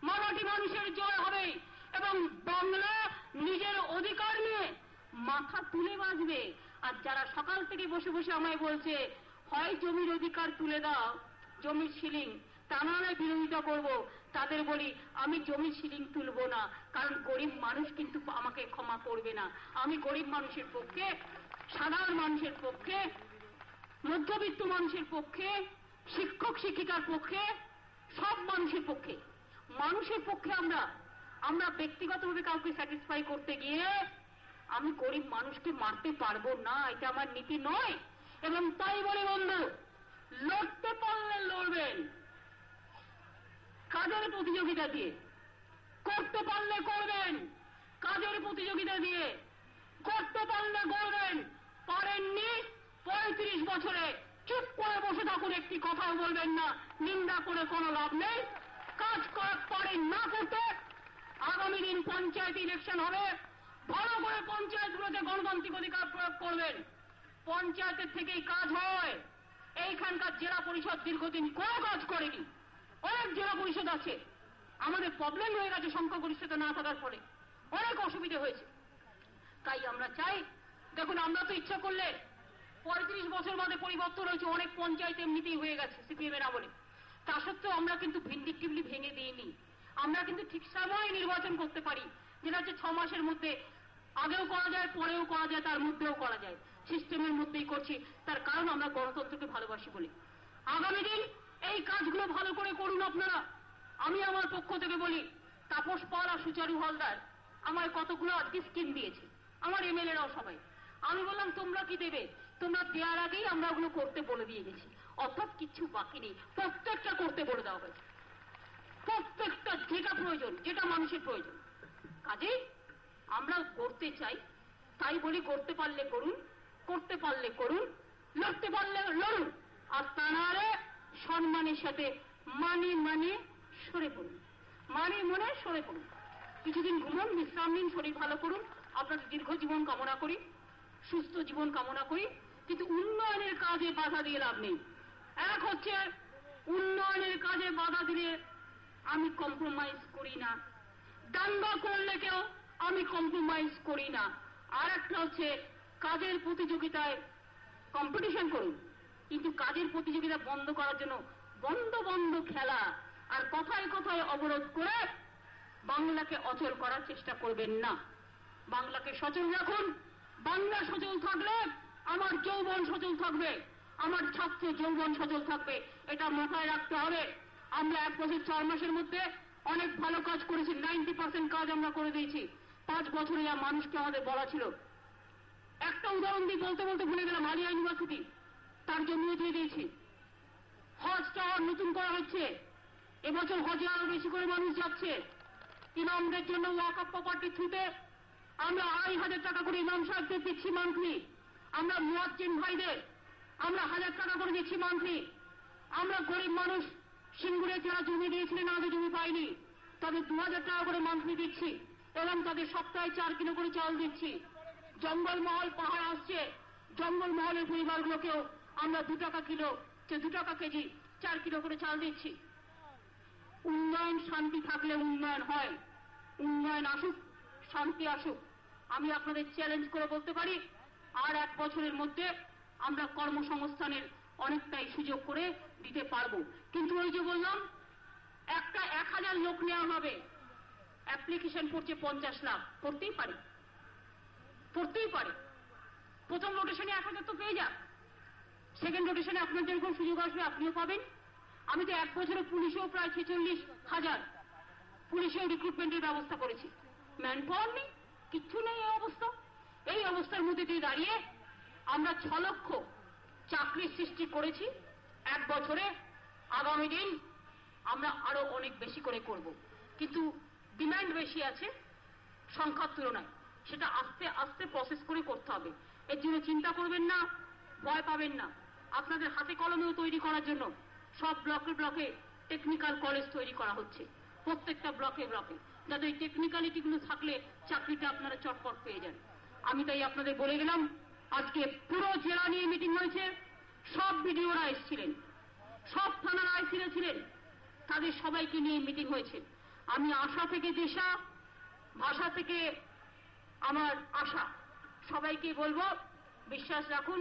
A: মাটি মানুষের জয় হবে, এবং বাংলা নিজের অধিকার নিয়ে মাথা তুলে বাঁচবে। আর যারা সকাল থেকে বসে বসে আমায় বলছে হয় জমির অধিকার তুলে দাও, জমির সিলিং, তা নাহলে বিরোধিতা করব, তাদের বলি আমি জমির সিলিং তুলব না, কারণ গরিব মানুষ কিন্তু আমাকে ক্ষমা করবে না। আমি গরিব মানুষের পক্ষে, সাধারণ মানুষের পক্ষে, মধ্যবিত্ত মানুষের পক্ষে, শিক্ষক শিক্ষিকার পক্ষে, সব মানুষের পক্ষে। মানুষের পক্ষে আমরা ব্যক্তিগতভাবে কাউকে স্যাটিসফাই করতে গিয়ে আমি গরিব মানুষকে মারতে পারবো না, এটা আমার নীতি নয়। এবং তাই বলে বন্ধু, লড়তে পারলে লড়বেন কাজের প্রতিযোগিতা দিয়ে, করতে পারলে করবেন কাজের প্রতিযোগিতা দিয়ে, করতে পারলে গড়বেন। পারেননি 35 বছরে চুপ করে বসে থাকুন, একটি কথাও বলবেন না, নিন্দা করে কোনো লাভ নেই। কাজ পারেন না করতে, আগামী দিন পঞ্চায়েত ইলেকশন হবে, ভালো করে পঞ্চায়েতগুলোতে গণতান্ত্রিক অধিকার প্রয়োগ করবেন। পঞ্চায়েতের থেকেই কাজ হয়। এইখানকার জেলা পরিষদ দীর্ঘদিন কোনো কাজ করেনি, অনেক জেলা পরিষদ আছে, আমাদের প্রবলেম হয়ে গেছে সংখ্যাগরিষ্ঠতা না থাকার ফলে, অনেক অসুবিধা হয়েছে। তাই আমরা চাই, দেখুন আমরা তো ইচ্ছা করলে 35 বছর বাদে পরিবর্তন হয়েছে, অনেক পঞ্চায়েত এমনিতেই হয়ে গেছে সিপিএমের আমলে, তা সত্ত্বেও আমরা কিন্তু ভিন্ডিকটিভলি ভেঙে দিইনি। আমরা কিন্তু ঠিক সময় নির্বাচন করতে পারি, যেটা হচ্ছে 6 মাসের মধ্যে, আগেও করা যায়, পরেও করা যায়, তার মধ্যেও করা যায়, সিস্টেমের মধ্যেই করছি। তার কারণ আমরা গণতন্ত্রকে ভালোবাসি বলে। আগামী দিন এই কাজগুলো ভালো করে করুন আপনারা। আমি আমার পক্ষ থেকে বলি, তাপস পাল আর সুচারু হালদার আমায় কতগুলো আজকে স্কিম দিয়েছে, আমার এমএলএরাও সবাই। আমি বললাম তোমরা কি দেবে, তোমরা দেওয়ার আগেই আমরা ওগুলো করতে বলে দিয়ে গেছি, অর্থাৎ কিচ্ছু বাকি নেই, প্রত্যেকটা করতে বলে দেওয়া হয়েছে, প্রত্যেকটা যেটা প্রয়োজন, যেটা মানুষের প্রয়োজন। কাজেই আমরা করতে চাই, তাই বলি করতে পারলে করুন, করতে পারলে করুন, লড়তে পারলে লড়ুন, আর তা নাহলে সম্মানের সাথে মানে সরে পড়ুন, মনে সরে পড়ুন। কিছুদিন ঘুমুন, বিশ্রাম নিন, শরীর ভালো করুন, আপনাদের দীর্ঘ জীবন কামনা করি, সুস্থ জীবন কামনা করি। কিন্তু উন্নয়নের কাজে বাধা দিয়ে লাভ নেই। এক হচ্ছে উন্নয়নের কাজে বাধা দিলে আমি কম্প্রোমাইজ করি না, দাঙ্গা করলে কেউ আমি কম্প্রোমাইজ করি না। আর একটা হচ্ছে কাজের প্রতিযোগিতায় কম্পিটিশন করুন, কিন্তু কাজের প্রতিযোগিতা বন্ধ করার জন্য বন্ধ খেলা আর কথায় কথায় অবরোধ করে বাংলাকে অচল করার চেষ্টা করবেন না। বাংলাকে সচল রাখুন। বাংলা সচল থাকলে আমার যৌবন সচল থাকবে, আমার ছাত্র যৌবন সচল থাকবে, এটা মাথায় রাখতে হবে। আমরা 1 বছর 4 মাসের মধ্যে অনেক ভালো কাজ করেছি, 90% কাজ আমরা করে দিয়েছি। 5 বছরে যা মানুষকে আমাদের বলা ছিল, একটা উদাহরণ দিয়ে বলতে ভুলে গেলাম, আলিয়া ইউনিভার্সিটি তার জমিও দিয়ে দিয়েছি। হজটা নতুন করা হচ্ছে, এবছর হজে আরো বেশি করে মানুষ যাচ্ছে। ইমামদের জন্য ওয়াকফ প্রপার্টি থ্রুতে আমরা 2,500 টাকা করে ইমাম সাহেবদের দিচ্ছি মান্থলি। আমরা মুয়াজ্জিন ভাইদের আমরা 1,000 টাকা করে দিচ্ছি মান্থলি। আমরা গরিব মানুষ সিঙ্গুরে যারা জমি দিয়েছিলেন আগে জমি পাইনি, তাদের 2,000 টাকা করে মান্থলি দিচ্ছি এবং তাদের সপ্তাহে 4 কিলো করে চাল দিচ্ছি। জঙ্গলমহল পাহাড় আসছে, জঙ্গলমহলের পরিবারগুলোকেও আমরা 2 টাকা কিলো 2 টাকা কেজি 4 কিলো করে চাল দিচ্ছি। উন্নয়ন শান্তি থাকলে উন্নয়ন হয়। উন্নয়ন আসুক, শান্তি আসুক। আমি আপনাদের চ্যালেঞ্জ করে বলতে পারি আর 1 বছরের মধ্যে আমরা কর্মসংস্থানের অনেকটাই সুযোগ করে দিতে পারবো। কিন্তু ওই যে বললাম, একটা 1,000 লোক নেওয়া হবে, অ্যাপ্লিকেশন পড়ছে 50 লাখ। পড়তেই পারে। প্রথম রোটেশনে 1,000 তো পেয়ে যাক, সেকেন্ড রোটেশনে আপনার যেরকম সুযোগ আসবে আপনিও পাবেন। আমি তো 1 বছরে পুলিশেও প্রায় 46,000 পুলিশেও রিক্রুটমেন্টের ব্যবস্থা করেছি। ম্যান পাওয়ার নেই, কিচ্ছু নেই। এই অবস্থার মধ্যে দিয়ে দাঁড়িয়ে আমরা 6 লক্ষ চাকরির সৃষ্টি করেছি 1 বছরে। আগামী দিন আমরা আরো অনেক বেশি করে করব, কিন্তু ডিমান্ড বেশি আছে সংখ্যার তুলনায়। সেটা আস্তে আস্তে প্রসেস করে করতে হবে। এর জন্য চিন্তা করবেন না, ভয় পাবেন না। আপনাদের হাতে কলমেও তৈরি করার জন্য সব ব্লকে টেকনিক্যাল কলেজ তৈরি করা হচ্ছে, প্রত্যেকটা ব্লকে, যাতে এই টেকনিক্যালিটিগুলো থাকলে চাকরিটা আপনারা চটপট পেয়ে যান। আমি তাই আপনাদের বলে গেলাম, আজকে পুরো জেলা নিয়ে মিটিং হয়েছে, সব বিডিওরা এসেছিলেন, সব থানার আইসিরা ছিলেন, তাদের সবাইকে নিয়ে মিটিং হয়েছে। আমি আশা থেকে দেশা, ভাষা থেকে আমার আশা, সবাইকে বলবো বিশ্বাস রাখুন,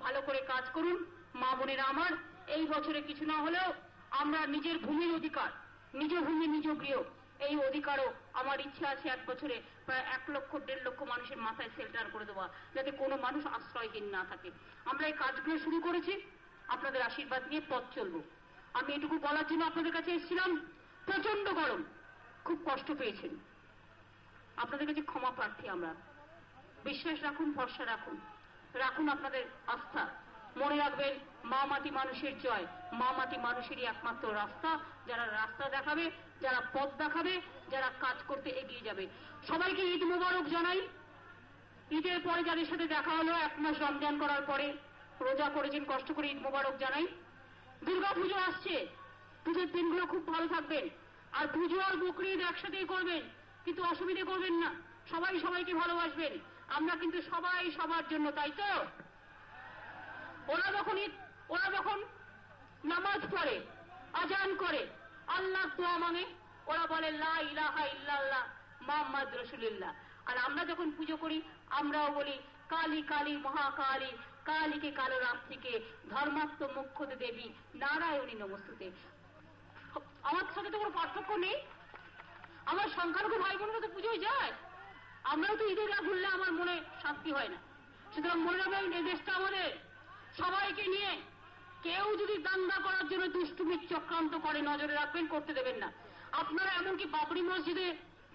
A: ভালো করে কাজ করুন। মা বোনেরা আমার, এই বছরে কিছু না হলেও আমরা নিজের ভূমির অধিকার, নিজ ভূমি নিজ গৃহ, এই অধিকারও আমার ইচ্ছা আছে 1 বছরে প্রায় 1 লক্ষ 1.5 লক্ষ মানুষের মাথায় শেল্টার করে দেওয়া, যাতে কোনো মানুষ আশ্রয়হীন না থাকে। আমরা এই কাজগুলো শুরু করেছি, আপনাদের আশীর্বাদ নিয়ে পথ চলবো। আমি এটুকু বলার জন্য আপনাদের কাছে এসেছিলাম। প্রচন্ড গরম, খুব কষ্ট পেয়েছেন, আপনাদের কাছে ক্ষমা প্রার্থী আমরা। বিশ্বাস রাখুন, ভরসা রাখুন আপনাদের আস্থা। মনে রাখবেন, মা মাটি মানুষের জয়। মা মাটি মানুষেরই একমাত্র রাস্তা। যারা রাস্তা দেখাবে, যারা পথ দেখাবে, যারা কাজ করতে এগিয়ে যাবে। সবাইকে ঈদ মোবারক জানাই। ঈদের পরে যাদের সাথে দেখা হলো, 1 মাস রমজান করার পরে রোজা করেছেন কষ্ট করে, ঈদ মোবারক জানাই। দুর্গা পুজো আসছে, পুজোর দিনগুলো খুব ভালো থাকবেন। আর পুজো আর বকরিদ একসাথেই করবেন, কিন্তু অসুবিধে করবেন না। সবাই সবাইকে ভালোবাসবেন। আমরা কিন্তু সবাই সবার জন্য, তাই তো? ওরা যখন নামাজ পড়ে, আজান করে, আল্লাহর দোয়া মাঙে, ওরা বলে লা ইলাহা ইল্লাল্লাহ মুহাম্মদ রাসূলুল্লাহ। আর আমরা যখন পুজো করি, আমরাও বলি কালী কালী মহাকালী, কালীকে কালো রাত্রিকে, ধর্মাত্ম মুখ্যতে দেবী নারায়ণী নমস্তুতে। আমার সাথে তো কোনো পার্থক্য নেই। আমার সংখ্যালঘু ভাই বোনরা তো পুজোয় যায়, আমরাও তো ঈদের না ঘুরলে আমার মনে শান্তি হয় না। সুতরাং মনে রাখবেন, এই দেশটা আমাদের, সবাইকে নিয়ে। কেউ যদি দাঙ্গা করার জন্য দুষ্টুমির চক্রান্ত করে, নজরে রাখবেন, করতে দেবেন না। আপনারা এমনকি বাবরি মসজিদে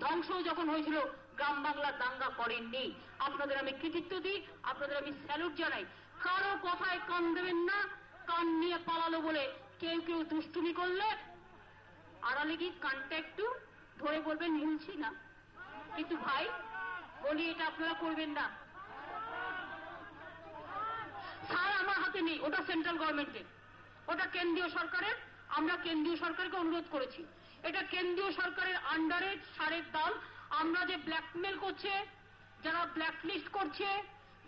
A: ধ্বংস যখন হয়েছিল, গ্রাম বাংলার দাঙ্গা করেননি। আপনাদের আমি কৃতিত্ব দিই, আপনাদের আমি স্যালুট জানাই। কারো কথায় কান দেবেন না। কান নিয়ে পালালো বলে কেউ দুষ্টুমি করলে আড়ালে গিয়ে কানটা একটু ধরে বলবেন মুলছি না, কিন্তু ভাই বলি এটা আপনারা করবেন না। সার আমার হাতে নেই, ওটা সেন্ট্রাল গভর্নমেন্টের, ওটা কেন্দ্রীয় সরকারের। আমরা কেন্দ্রীয় সরকারকে অনুরোধ করেছি, এটা কেন্দ্রীয় সরকারের আন্ডারে সারের দাম। আমরা যে ব্ল্যাকমেল করছে, যারা ব্ল্যাকলিস্ট করছে,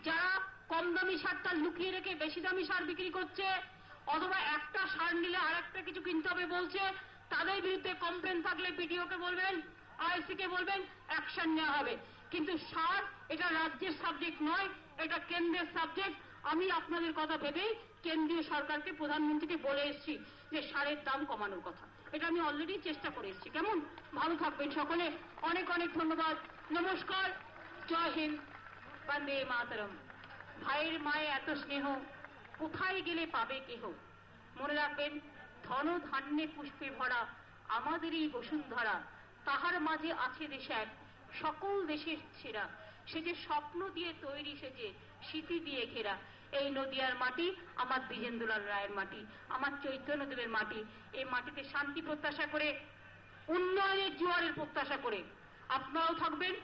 A: যারা কম দামি সারটা লুকিয়ে রেখে বেশি দামি সার বিক্রি করছে, অথবা একটা সার নিলে আর একটা কিছু কিনতে হবে বলছে, তাদের বিরুদ্ধে কমপ্লেন থাকলে বিডিওকে বলবেন, আইসি কে বলবেন, অ্যাকশন নেওয়া হবে। কিন্তু সার এটা রাজ্যের সাবজেক্ট নয়, এটা কেন্দ্রের সাবজেক্ট। আমি আপনাদের কথা ভেবেই কেন্দ্রীয় সরকারকে, প্রধানমন্ত্রীকে বলে এসেছি যে সারের দাম কমানোর কথা। এটা আমি অলরেডি চেষ্টা করে এসেছি। কেমন? ভালো থাকবেন সকলে। অনেক অনেক ধন্যবাদ। নমস্কার। জয় হিন্দ। বন্দে মাতরম। ভাইয়ের মায়ে এত স্নেহ, কোথায় গেলে পাবে কেহ। মনে রাখবেন, ধন ধান্যে পুষ্পে ভরা আমাদেরই বসুন্ধরা। তাহার মাঝে আছে দেশ এক, সকল দেশের সেরা। সে যে স্বপ্ন দিয়ে তৈরি, সে যে স্মৃতি দিয়ে ঘেরা। এই নদিয়ার মাটি আমার দ্বিজেন্দ্রলাল রায়ের মাটি, আমার চৈতন্যদেবের মাটি। এই মাটিতে শান্তি প্রত্যাশা করে, উন্নয়নের জোয়ারের প্রত্যাশা করে আপনারাও থাকবেন,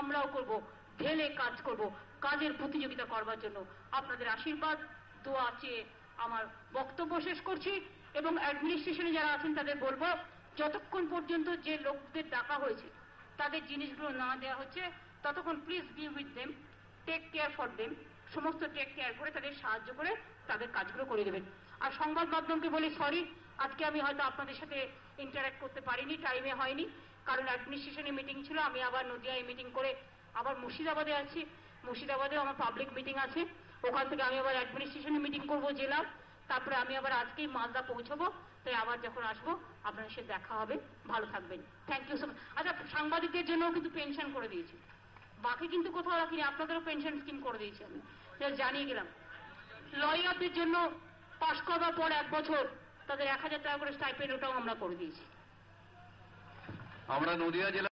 A: আমরাও করব, ঢেলে কাজ করব, কাজের প্রতিযোগিতা করবার জন্য। আপনাদের আশীর্বাদ দোয়া চেয়ে আমার বক্তব্য শেষ করছি এবং অ্যাডমিনিস্ট্রেশনে যারা আছেন তাদের বলবো, যতক্ষণ পর্যন্ত যে লোকদের ডাকা হয়েছে তাদের জিনিসগুলো না দেওয়া হচ্ছে ততক্ষণ please be with them, take care for them, সমস্ত টেক কেয়ার করে তাদের সাহায্য করে তাদের কাজগুলো করে দেবেন। আর সংবাদ মাধ্যমকে বলি সরি, আজকে আমি হয়তো আপনাদের সাথে ইন্টারঅ্যাক্ট করতে পারিনি, টাইমে হয়নি, কারণ অ্যাডমিনিস্ট্রেশনে মিটিং ছিল। আমি আবার নদিয়ায় মিটিং করে আবার মুর্শিদাবাদে আছি, মুর্শিদাবাদেও আমার পাবলিক মিটিং আছে, ওখান থেকে আমি আবার অ্যাডমিনিস্ট্রেশনে মিটিং করব জেলা, তারপরে আমি আবার আজকেই মালদা পৌঁছবো। তাই আবার যখন আসবো আপনাদের সাথে দেখা হবে। ভালো থাকবেন, থ্যাংক ইউ সো মাচ। আচ্ছা, সাংবাদিকদের জন্য কিন্তু পেনশন করে দিয়েছি, বাকি কিন্তু কোথাও রাখিনি, আপনাদেরও পেনশন স্কিম করে দিয়েছি, আমি জানিয়ে গেলাম। লয়ারদের জন্য পাশ করবার পর 1 বছর তাদের 1000 টাকা করে স্টাইপেন্ড, ওটাও আমরা করে দিয়েছি।
B: আমরা নদিয়া জেলা